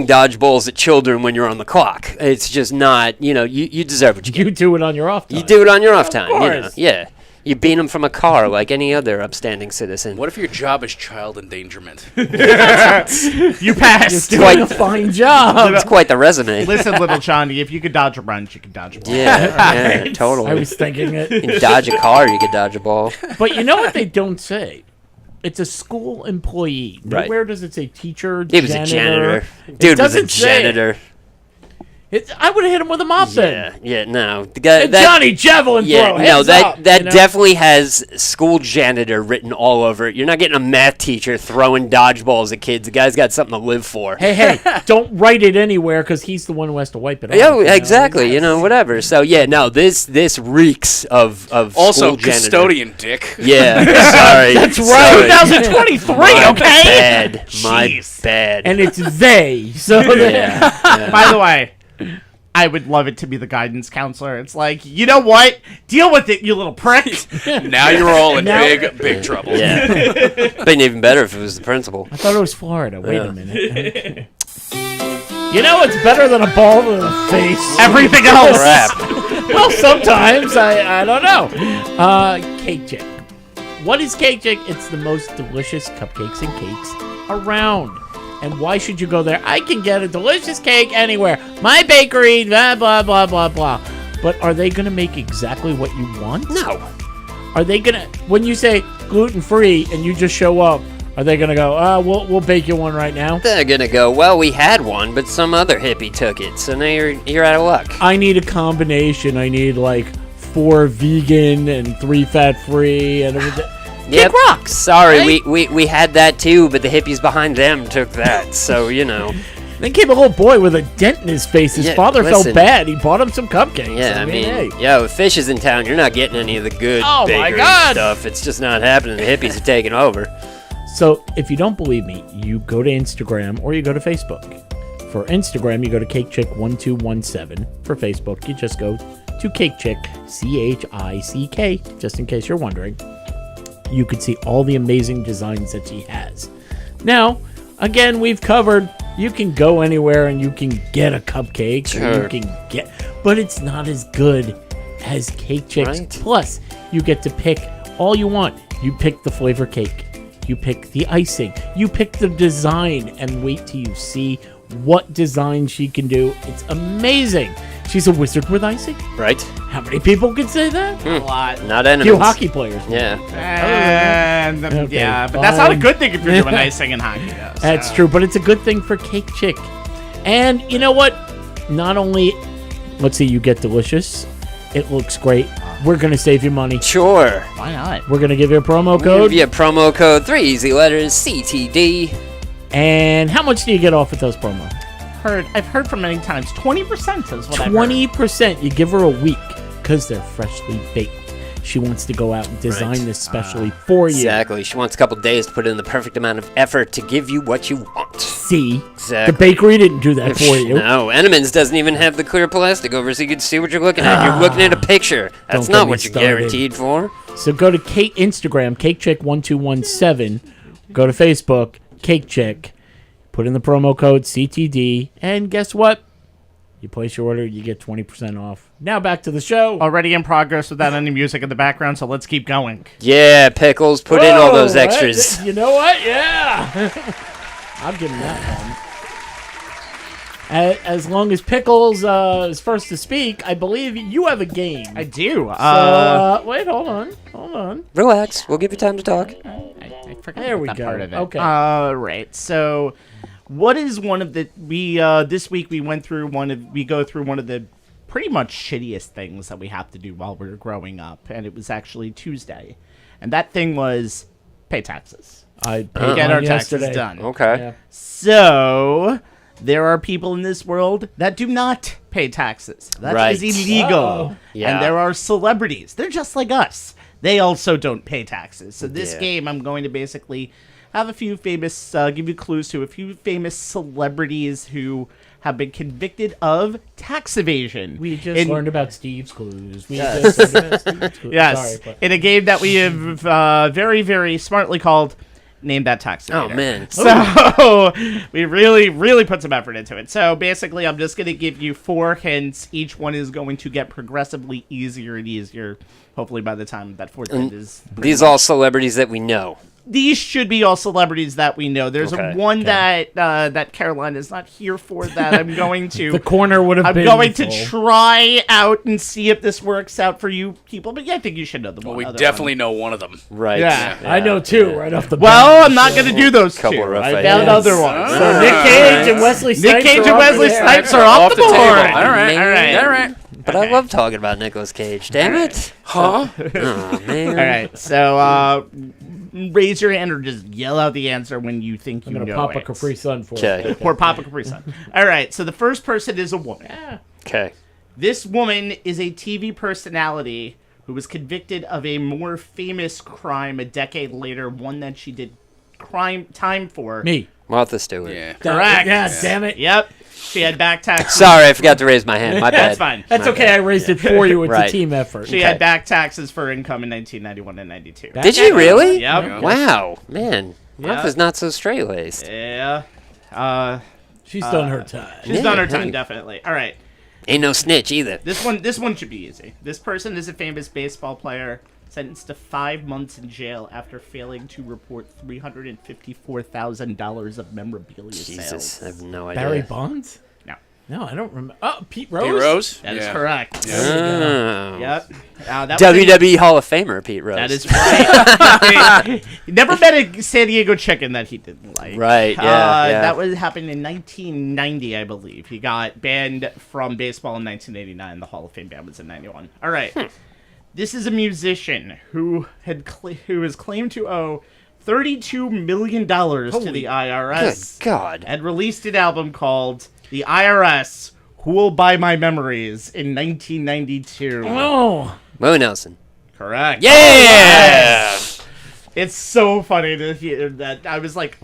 dodgeballs at children when you're on the clock. It's just not, you deserve what you get. You do it on your off time. You do it on your off time, course. Yeah. You beat them from a car like any other upstanding citizen. What if your job is child endangerment? You passed. Doing a fine job. It's quite the resume. Listen, little Johnny, if you could dodge a run, you could dodge a ball. Yeah, totally. I was thinking You it. can dodge a car, you can dodge a ball. But you know what they don't say? It's a school employee. Right. Nowhere does it say teacher, He was a janitor. Dude was a doesn't say it. janitor. I would have hit him with a mop then. Yeah, no. The guy, Hey, Johnny, javelin Yeah, throw. no, heads up, that you know? definitely has school janitor written all over it. You're not getting a math teacher throwing dodgeballs at kids. The guy's got something to live for. Hey, don't write it anywhere because he's the one who has to wipe it off. Yeah, exactly. Whatever. So yeah, no, this reeks of Also, school janitor. custodian dick. Yeah, sorry. That's right. 2023, My okay? bad. My Jeez. bad. And it's they. So yeah. By the way, I would love it to be the guidance counselor. It's like, you know what? Deal with it, you little prick. Now you're all in Now- big trouble. Yeah. Been even better if it was the principal. I thought it was Florida. Wait a minute. You know what's better than a ball to the face? Everything else. Crap. Well, sometimes. I don't know. Cake Chick. What is Cake Chick? It's the most delicious cupcakes and cakes around. And why should you go there? I can get a delicious cake anywhere. My bakery, blah, blah, blah, blah, blah. But are they going to make exactly what you want? No. Are they going to, when you say gluten-free and you just show up, are they going to go, we'll bake you one right now? They're gonna go, well, we had one, but some other hippie took it, so now you're out of luck. I need a combination. I need like 4 vegan and 3 fat-free and everything. Yep. Kick rocks. Sorry, right? we had that too, but the hippies behind them took that, so Then came a little boy with a dent in his face. His Yeah, father listen. felt bad. He bought him some cupcakes. Yeah, I mean, hey. if Fish is in town, you're not getting any of the good Oh, my bakery God. stuff. It's just not happening. The hippies are taking over. So if you don't believe me, you go to Instagram or you go to Facebook. For Instagram, you go to CakeChick1217. For Facebook, you just go to CakeChick, CHICK, just in case you're wondering. You can see all the amazing designs that she has. Now, again, we've covered you can go anywhere and you can get a cupcake. Or Sure. you can get, but it's not as good as Cake Chicks. Right. Plus, you get to pick all you want. You pick the flavor cake. You pick the icing. You pick the design, and wait till you see what design she can do. It's amazing. She's a wizard with icing. Right? How many people can say that? A lot. Not enemies. Few hockey players. Yeah. And, Okay, yeah, but that's not a fine. good thing if you're doing icing in hockey. Though, so. That's true, but it's a good thing for Cake Chick. And you know what? Not only, let's see, you get delicious. It looks great. We're going to save you money. Sure. Why not? We're going to give you a promo Give code. you a promo code, 3 easy letters, CTD. And how much do you get off with those promos? I've heard from many times 20% is what I've heard. 20%. You give her a week because they're freshly baked. She wants to go out and design Right. this specially for you. Exactly. She wants a couple days to put in the perfect amount of effort to give you what you want. See? Exactly. The bakery didn't do that for you. No, Enemans doesn't even have the clear plastic over so you can see what you're looking at. You're looking at a picture. That's Don't not get what me you're started. guaranteed for. So go to Instagram, CakeChick1217. Go to Facebook, Cake Chick. Put in the promo code CTD. And guess what? You place your order, you get 20% off. Now back to the show. Already in progress without any music in the background, so let's keep going. Yeah, Pickles, put in all those Whoa, extras. You know what? Yeah. I'm giving that one. As long as Pickles is first to speak, I believe you have a game. I do. Wait, hold on. Relax. We'll give you time to talk. I forgot There we that go. part of it. Okay. Right. So, what is one of the this week we go through one of the pretty much shittiest things that we have to do while we're growing up, and it was actually Tuesday, and that thing was pay taxes. I paid Get mine our taxes yesterday. done. Okay. Yeah. So, there are people in this world that do not pay taxes. That is Right. illegal. Uh-oh. Yeah. And there are celebrities. They're just like us. They also don't pay taxes. So this Yeah. game, I'm going to basically have a few famous, give you clues to a few famous celebrities who have been convicted of tax evasion. We just In- learned about Steve's Clues. We just learned about Steve's Clues. Yes, Sorry, but in a game that we have very, very smartly called Name That Tax Oh, Evader. man. So we really, really put some effort into it. So basically, I'm just going to give you 4 hints. Each one is going to get progressively easier and easier. Hopefully, by the time that 4th hint is. These all celebrities that we know. These should be all celebrities that we know. There's Okay. one that Caroline is not here for that I'm going to. the corner would have I'm been going to full. try out and see if this works out for you people. But yeah, I think you should know the Well, one. we other definitely one. know one of them. Right. Yeah. I know two right off the bat. Well, I'm not going to do those Couple two. rough I ideas. found other ones. So Nick Cage and Wesley Snipes. Nick Cage are and off Wesley there. Snipes are off the board. table. All right, all right. All right. But I love talking about Nicolas Cage. Damn it. Huh? Oh, man. All right, so raise your hand or just yell out the answer when you think I'm you gonna know pop it. a Capri Sun for Okay. you. Or pop a Capri Sun. All right, so the first person is a woman. Okay. This woman is a TV personality who was convicted of a more famous crime a decade later, one that she did time for. Me. Martha Stewart. Yeah. Correct. Yeah, damn it. Yep. She had back taxes. Sorry, I forgot to raise my hand. My bad. That's fine. That's My okay. bad. I raised it for you. It's Right. a team effort. She had back taxes for income in 1991 and 92. Did you really? Yep. Wow. Man. Martha's not so straight-laced. Yeah. She's done her time. She's Yeah, done her time, hey. definitely. All right. Ain't no snitch either. This one should be easy. This person is a famous baseball player sentenced to 5 months in jail after failing to report $354,000 of memorabilia Jesus, I sales. have no idea. Barry Bonds? No. No, I don't remember. Oh, Pete Rose? Pete Rose? That is Yeah. correct. Oh. Yep. That was in- WWE Hall of Famer Pete Rose. That is right. He never met a San Diego chicken that he didn't like. Right, yeah. That was happened in 1990, I believe. He got banned from baseball in 1989. The Hall of Fame ban was in 91. All right. This is a musician who is claimed to owe $32 million to the Good IRS God. and released an album called The IRS Who Will Buy My Memories in 1992. Oh. Willie Nelson. Correct. Yeah! It's so funny to hear that. I'm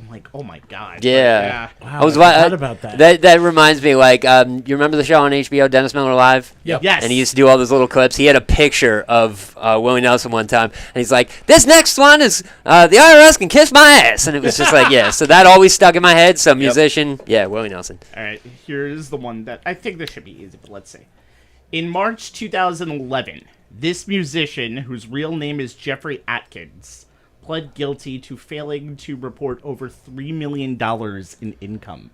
like, oh my god. Yeah. Wow, Oh, I forgot about that. That reminds me, like, you remember the show on HBO, Dennis Miller Live? Yep. Yes. And he used to do all those little clips. He had a picture of Willie Nelson one time, and he's like, "This next one is the IRS can kiss my ass," and it was just like, yeah. So that always stuck in my head. So musician, yeah, Willie Nelson. All right. Here's the one that I think this should be easy, but let's see. In March 2011, this musician, whose real name is Jeffrey Atkins, pled guilty to failing to report over $3 million in income.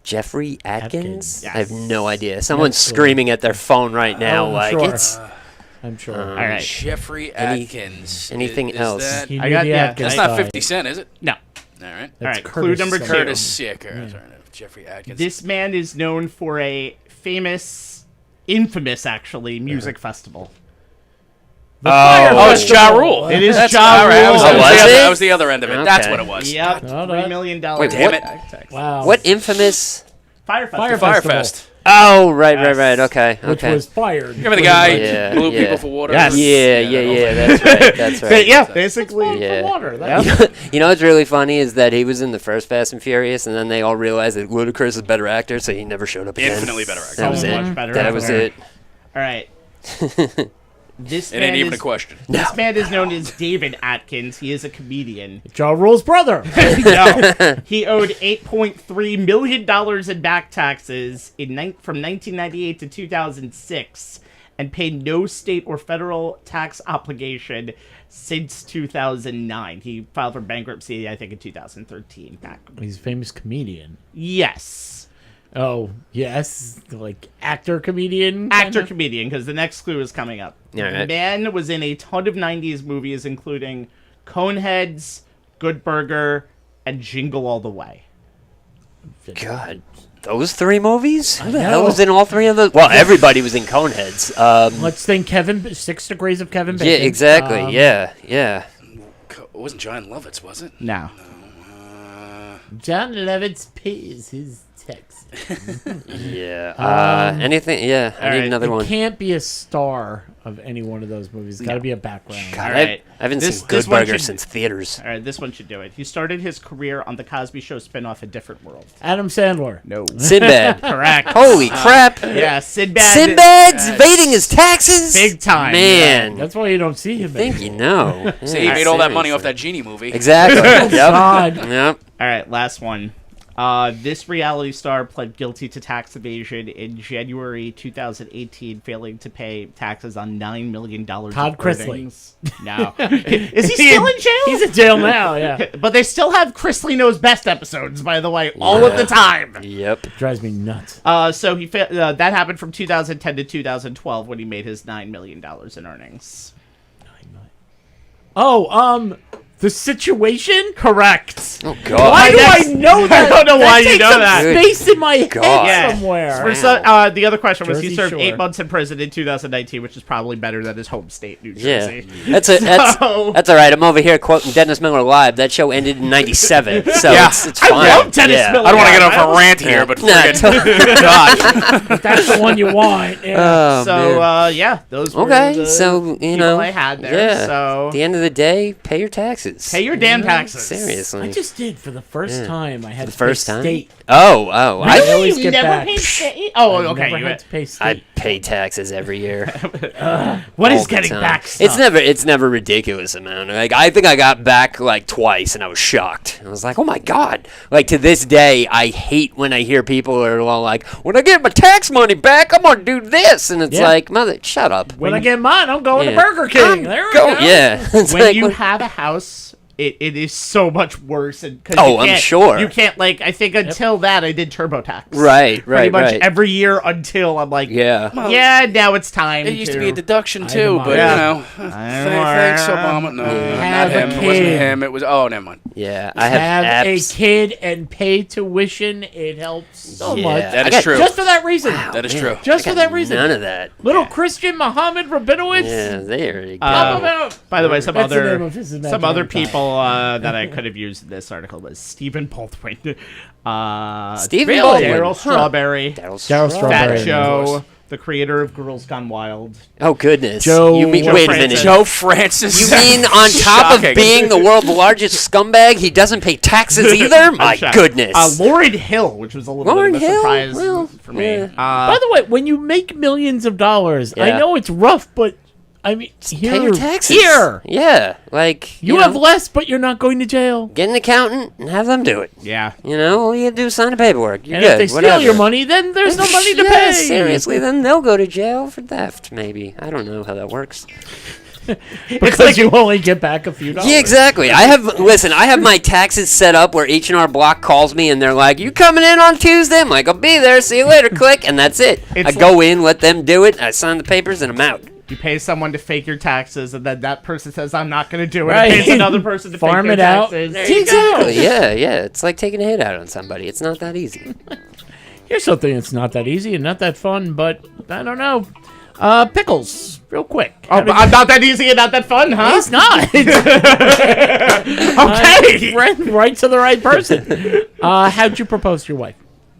Jeffrey Atkins. Atkins? Yes. I have no idea. Someone's Absolutely. screaming at their phone right now, I'm like sure. it's. I'm sure. All right. Jeffrey Any- Atkins. anything Is else? That, He I knew got- the yeah, Atkins that's not side. 50 Cent, is it? No. All right. All right. Curtis Clue number Scott. 2. Curtis, yeah, Curtis. Sorry, no, Jeffrey Atkins. This man is known for a infamous actually, music festival. Oh, it's Ja Rule. It is That's Ja all right. Rule. was that it? was the other end of it. That's Okay. what it was. Yep. No, $3 no. million. Wait, Damn what? it. Wow. What infamous? Fire Fire Festival. Festival. Firefest. Oh, right. Okay. Which Okay. was fired. Remember the guy Yeah, blew yeah. people for water? Yes. Yeah. That's right. That's But right. yeah, basically. Yeah. For water. That's You know what's really funny is that he was in the first Fast and Furious, and then they all realized that Ludacris is a better actor, so he never showed up again. Infinitely better actor. That was So it. much better That was actor. it. All right. This It man ain't even a is- question. This man is known as David Atkins. He is a comedian. Ja Rule's brother. No. He owed $8.3 million in back taxes from 1998 to 2006 and paid no state or federal tax obligation since 2009. He filed for bankruptcy, I think, in 2013. He's a famous comedian. Yes. Oh, yes. Like actor, comedian? Actor, comedian, because the next clue is coming up. All right. The man was in a ton of 90s movies, including Coneheads, Good Burger, and Jingle All the Way. God, those 3 movies? Who the know. hell was in all 3 of those? Well, everybody was in Coneheads. Let's think 6 Degrees of Kevin Yeah, Bacon. exactly. Yeah. It wasn't John Lovitz, was it? No. John Lovitz pays his taxes. Yeah. Anything? Yeah, I need right, another It one. can't be a star of any one of those movies. It's got to be a background. God, All right. I haven't This- seen Good this one Burger should- since theaters. All right, this one should do it. He started his career on the Cosby Show spinoff A Different World. Adam Sandler. No. Sinbad. Correct. Holy crap. Yeah, Sinbad. Sinbad's evading his taxes? Big time. Man. That's why you don't see him. think you know. So he made all that money off that Genie movie. Exactly. Yep. God. Yep. All right, last one. This reality star pled guilty to tax evasion in January 2018, failing to pay taxes on $9 million. Todd of Chrisley. earnings. No. Is he still in jail? He's in jail now, yeah. But they still have Chrisley Knows Best episodes, by the way, all of the time. Yep. Drives me nuts. So that happened from 2010 to 2012 when he made his $9 million in earnings. Oh, The Situation? Correct. Oh, God. Why do next- I know that? I don't know why that you takes know up that. space in my God. head somewhere. For the other question was he Jersey served Shore. 8 months in prison in 2019, which is probably better than his home state, New Yeah. Jersey. That's So- all right. I'm over here quoting Dennis Miller Live. That show ended in 97. So Yeah. it's I fine. love Dennis Yeah. Miller. I don't want to get Yeah, off a rant here, but Nah, friggin' God. That's the one you want. Yeah. Oh, man. Yeah, those were Okay, the so, you people know. I had there. Yeah. So At the end of the day, pay your taxes. pay your damn taxes. Seriously. I just did for the first time. I had the to first pay time? state. Oh. I I always You get never back. paid state? Oh, I okay. never You had to pay state. I pay taxes every year. what all is the getting time. back stuff? It's never ridiculous amount. Like I think I got back like twice, and I was shocked. I was like, oh my God! Like to this day, I hate when I hear people are all like, when I get my tax money back, I'm gonna do this, and it's Yeah. like, mother, shut up. When I get mine, I'm going Yeah. to Burger King. There we Go, go. yeah. It's when like, you what- have a house, it is so much worse. And, 'cause Oh, you I'm can't- sure. You can't, like, I think until that, I did TurboTax. Right, Pretty much right. every year until I'm like, Yeah. yeah, now it's time It used to be a deduction too, Itemize. but Yeah. you know, thanks Obama. No, Have not a him. It wasn't kid. him. It was. Oh, never mind. Yeah, I have Have a apps. kid and pay tuition. It helps so Yeah. much. That I is got- true. Just for that reason. That is true. Just I for got that reason. None of that. Little Christian Muhammad Rabinowitz. Yeah, there you go. Pop him out. By the way, some That's the other name of his some imaginary other child. people that I could have used in this article was Stephen Baldwin, Stephen Really? Baldwin. Daryl Huh. Strawberry, Daryl Daryl Strawberry. Fat Joe, the creator of Girls Gone Wild. Oh goodness. Joe- You mean, Joe wait a Francis. minute. Joe Francis. You mean on top Shocking. of being the world's largest scumbag, he doesn't pay taxes either? My I'm shocked. goodness. Lauryn Hill, which was a little Lauryn bit of a Hill? surprise Well, for me. yeah. By the way, when you make millions of dollars, I Yeah. know it's rough, but I mean, here, Pay your taxes. Here, Yeah, like you know, have less, but you're not going to jail. get an accountant and have them do it. yeah. You know, all you have to do is sign the paperwork. You're And good. if they steal whatever. your money, then there's no money to Yeah, pay. seriously, then they'll go to jail for theft. Maybe I don't know how that works. because you only get back a few dollars. Yeah, exactly. I have my taxes set up where H&R Block calls me and they're like, "You coming in on Tuesday?" I'm like, "I'll be there. See you later." Click, and that's it. It's I go in, let them do it. I sign the papers, and I'm out. You pay someone to fake your taxes, and then that person says, "I'm not going to do it." Right. And pays another person to Farm fake it their out. taxes. There you Exactly. go. Yeah. It's like taking a hit out on somebody. It's not that easy. Here's something that's not that easy and not that fun, but I don't know. Pickles, real quick. Oh, but I'm not that easy and not that fun, huh? He's not. Okay. right to the right person. How'd you propose to your wife?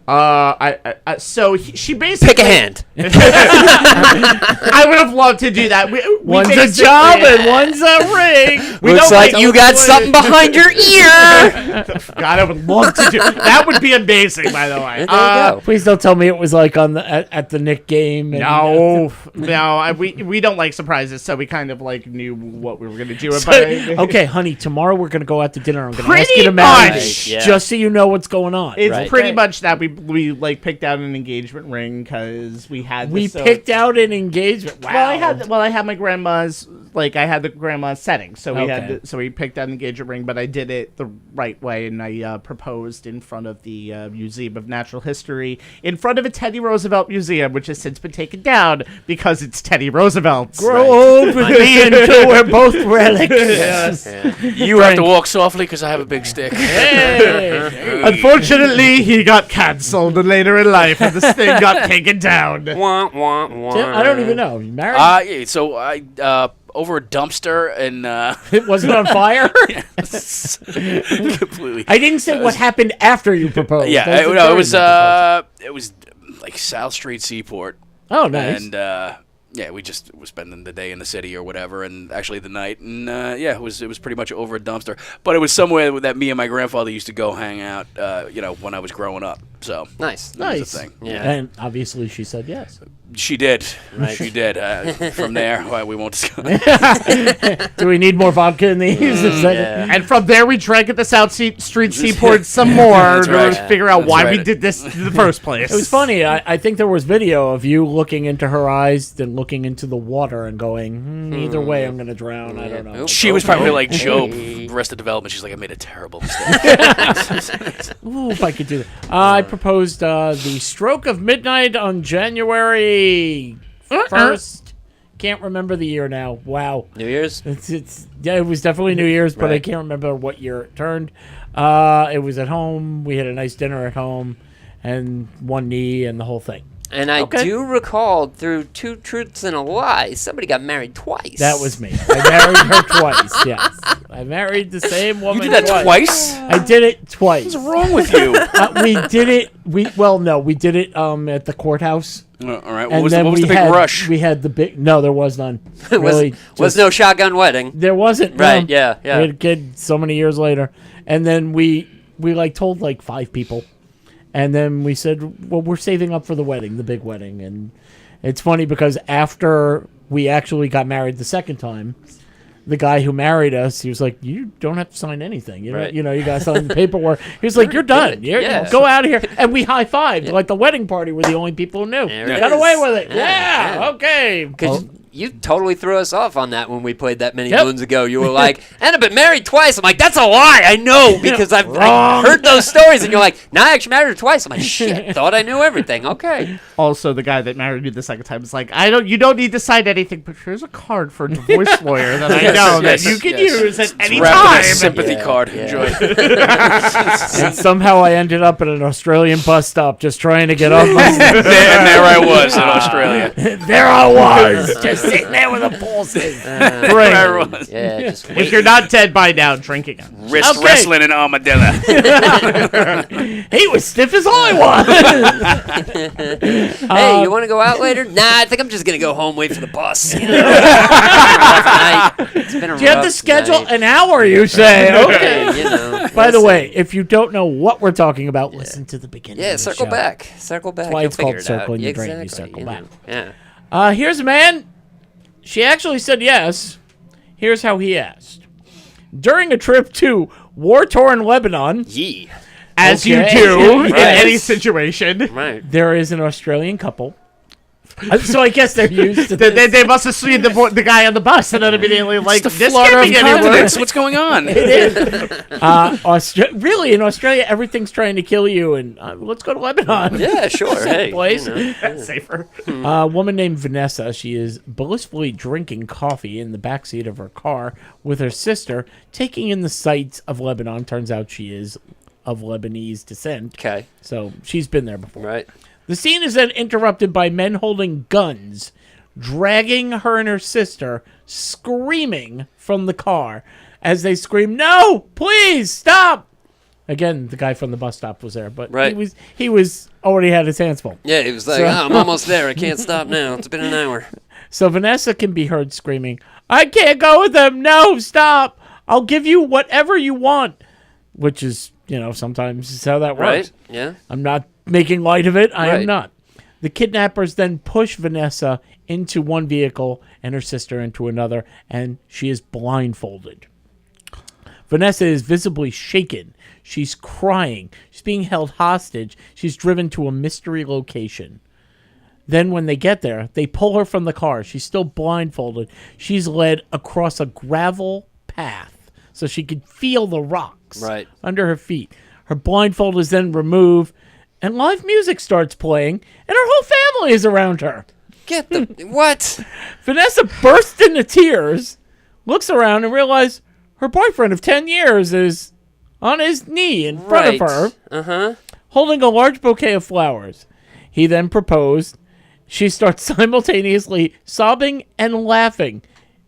She basically Pick a hand. I would have loved to do that. One's a job and one's a ring. Looks like you got something behind your ear. God, I would love to do that. Would be amazing, by the way. There you go. Please don't tell me it was like on the at the Nick game. And, We don't like surprises, so we kind of like knew what we were gonna do. okay, honey, tomorrow we're gonna go out to dinner. I'm gonna ask you Pretty to marry me, much. Yeah. just so you know what's going on. It's pretty much that we like picked out an engagement ring because we had. We this, picked out an engagement. Wow. Well, I had my grandma's. Like I had the grandma's setting, so we Okay. we picked out an engagement ring, but I did it the right way, and I proposed in front of the Museum of Natural History, in front of a Teddy Roosevelt museum, which has since been taken down because it's Teddy Roosevelt's. Grow old with me until we're both relics. You have to walk softly because I have a big stick. Hey. Unfortunately, he got cancelled later in life, and this thing got taken down. Wah, wah, wah. Tim, I don't even know. You married? Yeah, so I over a dumpster and It wasn't on fire? completely. I didn't say what happened after you proposed. Yeah, That's it during was the proposal. it was like South Street Seaport. Oh, nice. And yeah, we just were spending the day in the city or whatever, and actually the night, and yeah, it was pretty much over a dumpster. But it was somewhere that me and my grandfather used to go hang out, when I was growing up. So Nice. that was the thing. Yeah. And obviously she said yes. She did. Right. She did. From there, we won't discuss. Do we need more vodka in these? Is that Yeah. And from there, we drank at the South Street Seaport some more That's to right. figure out That's why right. we did this in the first place. It was funny. I think there was video of you looking into her eyes, then looking into the water and going, either way, I'm going to drown. I don't know. Oops. She was probably like Job, Hey. Arrested Development. She's like, I made a terrible mistake. Ooh, if I could do that. I proposed the stroke of midnight on January 1st. Can't remember the year now. Wow. New Year's? Yeah, it was definitely New Year's, but I Right. can't remember what year it turned. It was at home. We had a nice dinner at home, and one knee and the whole thing. And I Okay. do recall through Two Truths and a Lie, somebody got married twice. That was me. I married her twice. Yes, I married the same You woman. did that twice? I did it twice. What's wrong with you? We did it. We did it at the courthouse. All right. And What was then the we big had, rush? We had the big. No, there was none. Really, was just- no shotgun wedding. There wasn't. Right, no. yeah. We had a kid so many years later, and then we told like 5 people, and then we said, well, we're saving up for the wedding, the big wedding, and it's funny because after we actually got married the second time, the guy who married us, he was like, you don't have to sign anything. You know, Right. you got to sign the paperwork. He was like, you're done. good. Yeah. Go out of here. And we high-fived. Like the wedding party were the only people who knew. There it Got is. away with it. Yeah, Yeah. Okay. Because you totally threw us off on that when we played that many Yep. moons ago. You were like, and I've been married twice. I'm like, that's a lie. I know because I Wrong. heard those stories. And you're like, no, I actually married her twice. I'm like, shit, thought I knew everything. Okay. Also, the guy that married you the second time is like, you don't need to sign anything, but here's a card for a divorce lawyer that I Yes, know yes, that you can yes. use at any Wrapped in a time. sympathy Yeah, card. yeah. Enjoy. And somehow I ended up at an Australian bus stop just trying to get off my And there I was in Australia. There I was, just sitting there with a pulses. There I was. Yeah, just If wait. you're not dead by now, drinking it. Wrist Okay. wrestling in armadillo. He was stiff as I was. Hey, you want to go out later? Nah, I think I'm just going to go home, wait for the bus. You know? Rough night. It's been a Do you have to rough schedule night. an hour, you say? Okay. You know, By the listen. way, if you don't know what we're talking about, listen to the beginning. Yeah, of the circle show. back. Circle back. That's why You'll it's called figure it out. circling the drain. You Exactly, circle back. know. Yeah. Here's a man. She actually said yes. Here's how he asked. During a trip to war-torn Lebanon, Yee. As Okay. you do in Right. any situation. Right. there is an Australian couple. So I guess they're used to They, this. they must have seen the guy on the bus and then immediately like, The this flutter can't of be anywhere. continents. What's going on? Really, in Australia, everything's trying to kill you, and let's go to Lebanon. Yeah, sure. Hey. Place. you know. Safer. A woman named Vanessa, she is blissfully drinking coffee in the backseat of her car with her sister, taking in the sights of Lebanon. Turns out she is of Lebanese descent, Okay. so she's been there before. Right. The scene is then interrupted by men holding guns, dragging her and her sister, screaming from the car as they scream, "No! Please, stop!" Again, the guy from the bus stop was there, but Right. he was already had his hands full. Yeah, he was like, So- I'm almost there. I can't stop now. It's been an hour. So Vanessa can be heard screaming, "I can't go with them. No, stop. I'll give you whatever you want," which is, sometimes is how that Right? works. Yeah. I'm not making light of it. I am Right. not. The kidnappers then push Vanessa into one vehicle and her sister into another, and she is blindfolded. Vanessa is visibly shaken. She's crying. She's being held hostage. She's driven to a mystery location. Then when they get there, they pull her from the car. She's still blindfolded. She's led across a gravel path so she could feel the rocks Right. under her feet. Her blindfold is then removed, and live music starts playing, and her whole family is around her. Get the what? Vanessa bursts into tears, looks around, and realizes her boyfriend of 10 years is on his knee in front of her, Uh-huh. holding a large bouquet of flowers. He then proposed. She starts simultaneously sobbing and laughing.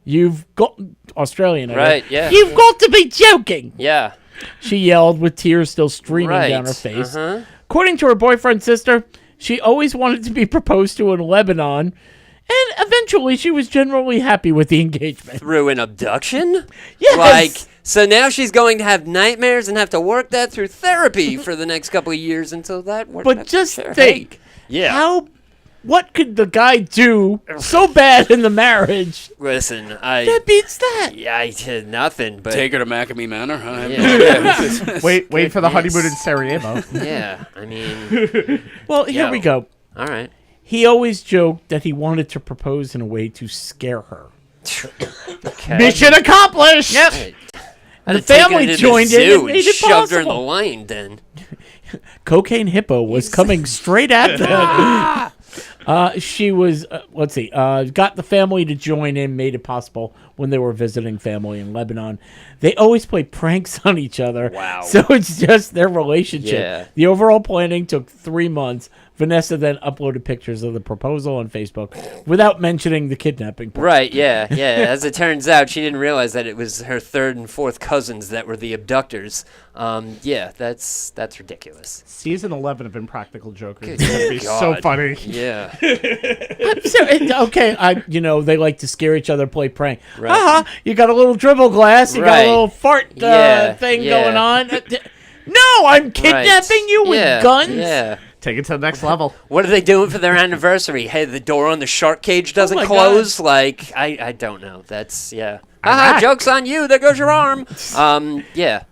You've got Australian, I Right, guess. yeah. You've got to be joking. Yeah. She yelled with tears still streaming Right. down her face. Uh-huh. According to her boyfriend's sister, she always wanted to be proposed to in Lebanon, and eventually she was generally happy with the engagement. Through an abduction? Yes. Like, so now she's going to have nightmares and have to work that through therapy for the next couple of years until that works. But just Sure. think, Yeah. what could the guy do so bad in the marriage Listen, that beats that? Yeah, I did nothing, but Take her to Macamee Manor. Huh? Yeah. Wait for the honeymoon in Goodness. Sarajevo. yeah, I mean, Well, here we go. all right. He always joked that he wanted to propose in a way to scare her. Okay. Mission accomplished! Yep. Right. The I'd take her family to the joined in zoo and made it shoved her in the possible. line. Then Cocaine Hippo was coming straight at them. She was, got the family to join in, made it possible when they were visiting family in Lebanon. They always play pranks on each other. Wow. So it's just their relationship. Yeah. The overall planning took 3 months. Vanessa then uploaded pictures of the proposal on Facebook without mentioning the kidnapping part. right, yeah. As it turns out, she didn't realize that it was her third and fourth cousins that were the abductors. Yeah, that's ridiculous. Season 11 of Impractical Jokers Good is going to be so God. funny. Yeah. They like to scare each other, play prank. Right. You got a little dribble glass, you got Right. a little fart Yeah, thing yeah. going on. No, I'm kidnapping you with yeah, guns. Yeah. Take it to the next level. What are they doing for their anniversary? Hey, the door on the shark cage doesn't my close. Like, I don't know. That's yeah. Iraq. Joke's on you. There goes your arm. Yeah.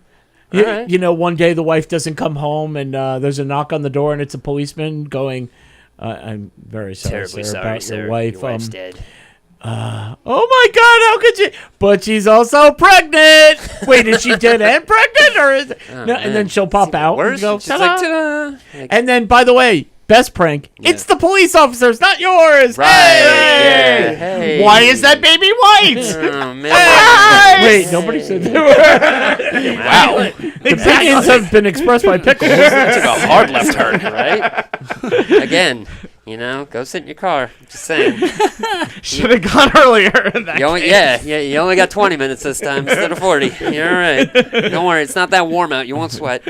You, Alright. you know, one day the wife doesn't come home, and there's a knock on the door, and it's a policeman going, "I'm very sorry, Terribly sir, sorry, about sir. your wife. Your wife's dead. Oh my God, how could you? But she's also pregnant. Wait, is she dead and pregnant, or is no? And man. then she'll pop out and Worse. go, She's like, "Ta-da." ta-da. Like, And then, by the way, best prank. It's the police officers, not yours. right. Hey! Yeah. Hey. Why is that baby white? Oh man. Wait, nobody said that. Wow. The opinions have been expressed by Pickles. Took a hard left turn. Right. Again. Go sit in your car. Just saying. Should have gone earlier. In that You only, case. you only got 20 minutes this time instead of 40. You're all right. Don't worry, it's not that warm out. You won't sweat.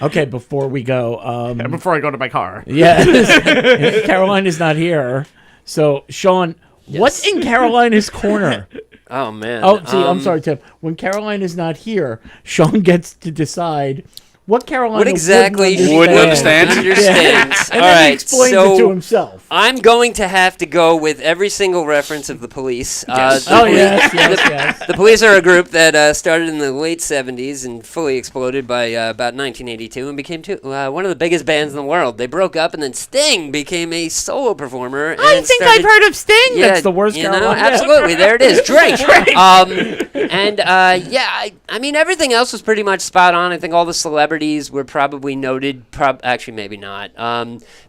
Okay, before we go, And before I go to my car. yeah, Caroline is not here. So, Sean, what's in Carolina's corner? Oh man. Oh, see, I'm sorry, Tim. When Caroline is not here, Sean gets to decide what Carolina What exactly Wouldn't understand. Understands. And All then he right, explains so it to himself. I'm going to have to go with every single reference of the police. The Oh, police- yes. The police are a group that started in the late 70s and fully exploded by about 1982 and became one of the biggest bands in the world. They broke up, and then Sting became a solo performer. I and think started- I've heard of Sting. Yeah, That's the worst you know, Carolina. absolutely. There it is. Drake. I mean, everything else was pretty much spot on. I think all the celebrities were probably noted. Actually, maybe not.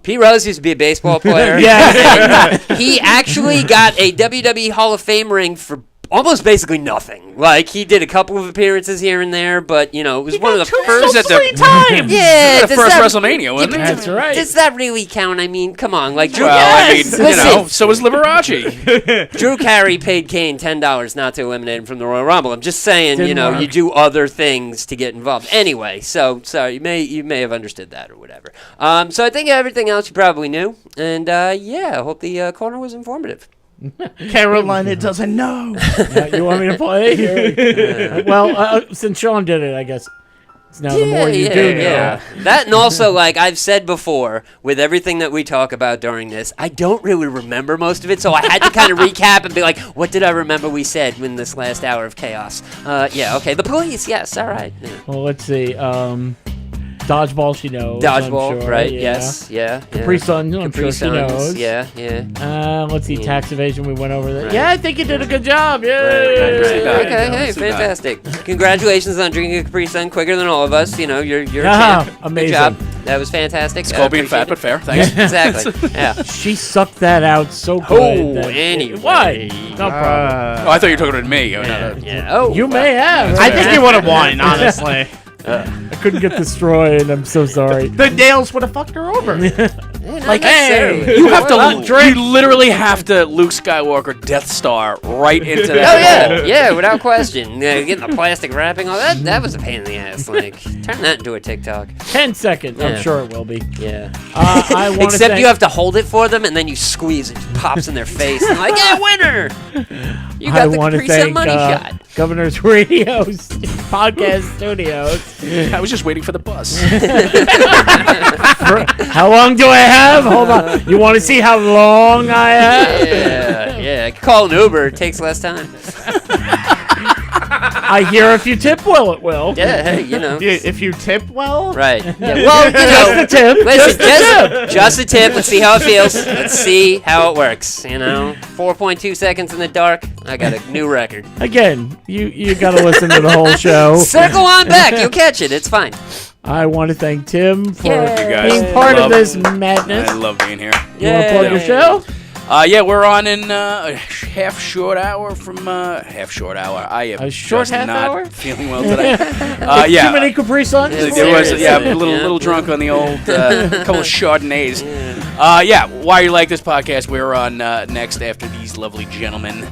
Pete Rose used to be a baseball player. Yeah. And he actually got a WWE Hall of Fame ring for almost basically nothing. Like, he did a couple of appearances here and there, but, you know, it was one of the first. times. Yeah, The does first that- WrestleMania, wasn't it? That's right. Does that really count? I mean, come on. Like, Drew, Well, I mean, Listen, you know, so was Liberace. Drew Carey paid Kane $10 not to eliminate him from the Royal Rumble. I'm just saying, Didn't you know, work. you do other things to get involved. Anyway, so sorry, you may have understood that or whatever. So I think everything else you probably knew, and yeah, I hope the corner was informative. Carolina doesn't know. You want me to play? Well, since Sean did it, I guess it's now the more you do know. That, and also, like I've said before, with everything that we talk about during this, I don't really remember most of it, so I had to kind of recap and be like, what did I remember we said in this last hour of chaos? Yeah, okay, the police, yes, all right. Yeah. Well, let's see. Dodgeball, she knows. Dodgeball, I'm sure. right? Yeah. Yes, yeah. Capri Sun, I'm Capri sure she knows. Suns, yeah. Let's see, tax evasion. We went over that. Right. Yeah, I think you did a good job. Yay! Okay, hey, Not bad. fantastic! Congratulations on drinking a Capri Sun quicker than all of us. You know, you're a champ. Amazing. Good job. That was fantastic. It's called being fat, but fair. Thanks. Exactly. Yeah. She sucked that out so good. Oh, that- anyway. Why? No problem. Oh, I thought you were talking to me. Oh, no, no. Yeah. Oh, You may have. I think he would have won, honestly. I couldn't get destroyed. I'm so sorry. The nails would have fucked her over. like hey, You have to. Not You literally have to Luke Skywalker Death Star right into Oh that. yeah, yeah, without question. Getting the plastic wrapping, all that was a pain in the ass. Like, turn that into a TikTok. 10 seconds. I'm Yeah. sure it will be. Yeah. I want Except you have to hold it for them, and then you squeeze and it pops in their face. And like, yeah, winner! You got the want to Capri Sun thank money shot. Governor's Radio Podcast Studios. I was just waiting for the bus. How long do I have? Hold on. You want to see how long I have? Yeah. Call an Uber. It takes less time. I hear if you tip well, it will. Yeah, hey, you know. If you tip well, Right. Yeah. Well, you know. Just a tip. Listen, just a tip. Let's see how it feels. Let's see how it works. You know, 4.2 seconds in the dark. I got a new record. Again, you got to listen to the whole show. Circle on back. You'll catch it. It's fine. I want to thank Tim for guys. being part of Love- this madness. I love being here. You want to plug your show? Yeah, we're on in a half short hour from half short hour. I am A short just half not hour? feeling well today. Yeah. Too many Capri Suns? Yeah, There was, yeah, Seriously. a little drunk on the old couple of Chardonnays. Yeah, why you like this podcast? We're on next after these lovely gentlemen.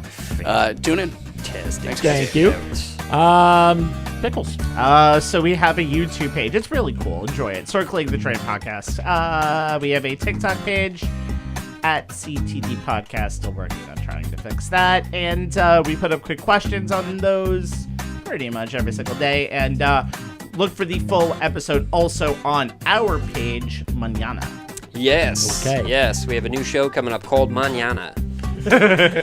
Tune in. Thanks, guys. Thank you. Pickles. So we have a YouTube page. It's really cool. Enjoy it. Circling the Drain Podcast. We have a TikTok page at CTD Podcast. Still working on trying to fix that. And we put up quick questions on those pretty much every single day. And look for the full episode also on our page, Mañana. Yes. Okay. Yes. We have a new show coming up called Mañana.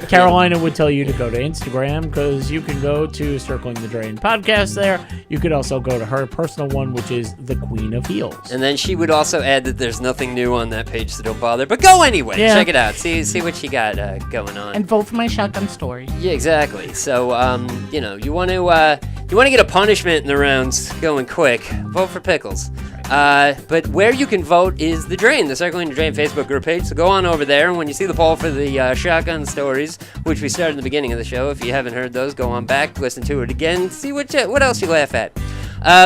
Carolina would tell you to go to Instagram because you can go to Circling the Drain podcast there. You could also go to her personal one, which is the Queen of Heels. And then she would also add that there's nothing new on that page, so don't bother. But go anyway. Yeah. Check it out. See what she got going on. And vote for my shotgun story. Yeah, exactly. So, you know, you want to get a punishment in the rounds going quick. Vote for Pickles. But where you can vote is the Drain, the Circling the Drain Facebook group page. So go on over there, and when you see the poll for the shotgun stories, which we started in the beginning of the show, if you haven't heard those, go on back, listen to it again, see what else you laugh at.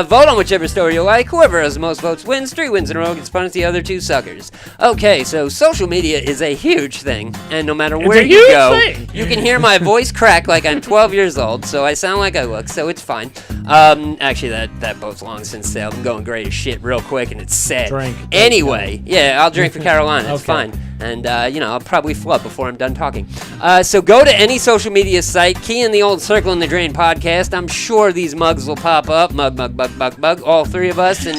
Vote on whichever story you like. Whoever has the most votes wins. 3 wins in a row gets punished the other 2 suckers. Okay, so social media is a huge thing, and no matter where you huge go, thing. you can hear my voice crack like I'm 12 years old, so I sound like I look, so it's fine. Actually, that boat's long since sailed. I'm going gray as shit real quick, and it's sad. Drink. Anyway, yeah, I'll drink for Carolina. It's Okay. fine. And, you know, I'll probably flub before I'm done talking. So go to any social media site, key in the old Circle in the Drain podcast. I'm sure these mugs will pop up. Mug, all 3 of us. And,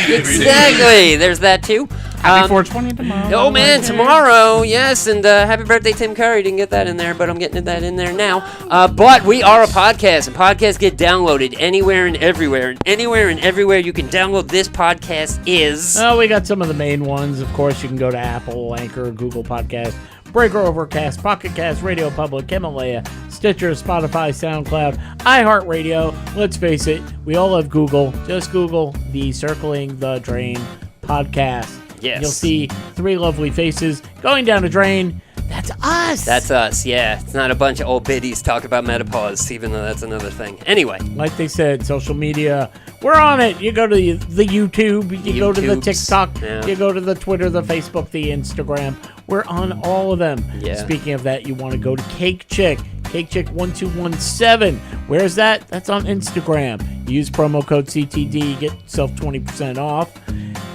exactly. There's that, too. Happy 420 tomorrow. Oh man, tomorrow, yes, and happy birthday, Tim Curry. Didn't get that in there, but I'm getting that in there now. But we are a podcast, and podcasts get downloaded anywhere and everywhere. And anywhere and everywhere you can download this podcast is... Oh, we got some of the main ones. Of course, you can go to Apple, Anchor, Google Podcast, Breaker, Overcast, Pocket Cast, Radio Public, Himalaya, Stitcher, Spotify, SoundCloud, iHeartRadio. Let's face it, we all have Google. Just Google the Circling the Drain podcast. Yes. You'll see 3 lovely faces going down a drain. That's us. That's us, yeah. It's not a bunch of old biddies talking about menopause, even though that's another thing. Anyway. Like they said, social media, we're on it. You go to the YouTube, you go to the YouTubes, TikTok, yeah. you go to the Twitter, the Facebook, the Instagram. We're on all of them. Yeah. Speaking of that, you want to go to Cake Chick, CakeChick1217. Where's that? That's on Instagram. Use promo code CTD, get yourself 20% off.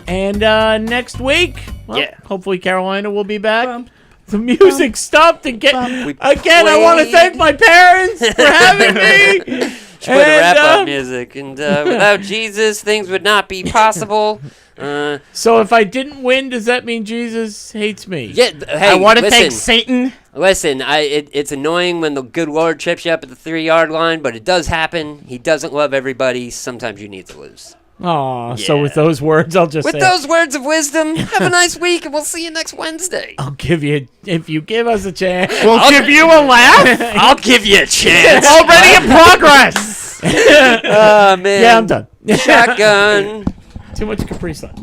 And next week, Yeah. hopefully Carolina will be back. The music stopped again. I want to played. thank my parents for having me. Should put a wrap-up music. And without Jesus, things would not be possible. So if I didn't win, does that mean Jesus hates me? Yeah, hey, I want to listen, thank Satan. Listen, it's annoying when the good Lord trips you up at the 3-yard line, but it does happen. He doesn't love everybody. Sometimes you need to lose. Aw, so Yeah. with those words, I'll just With say, those words of wisdom, have a nice week, and we'll see you next Wednesday. I'll give you, if you give us a chance. We'll give you a laugh. I'll give you a chance. Already in progress. Oh, man. Yeah, I'm done. Shotgun. Too much Capri Sun.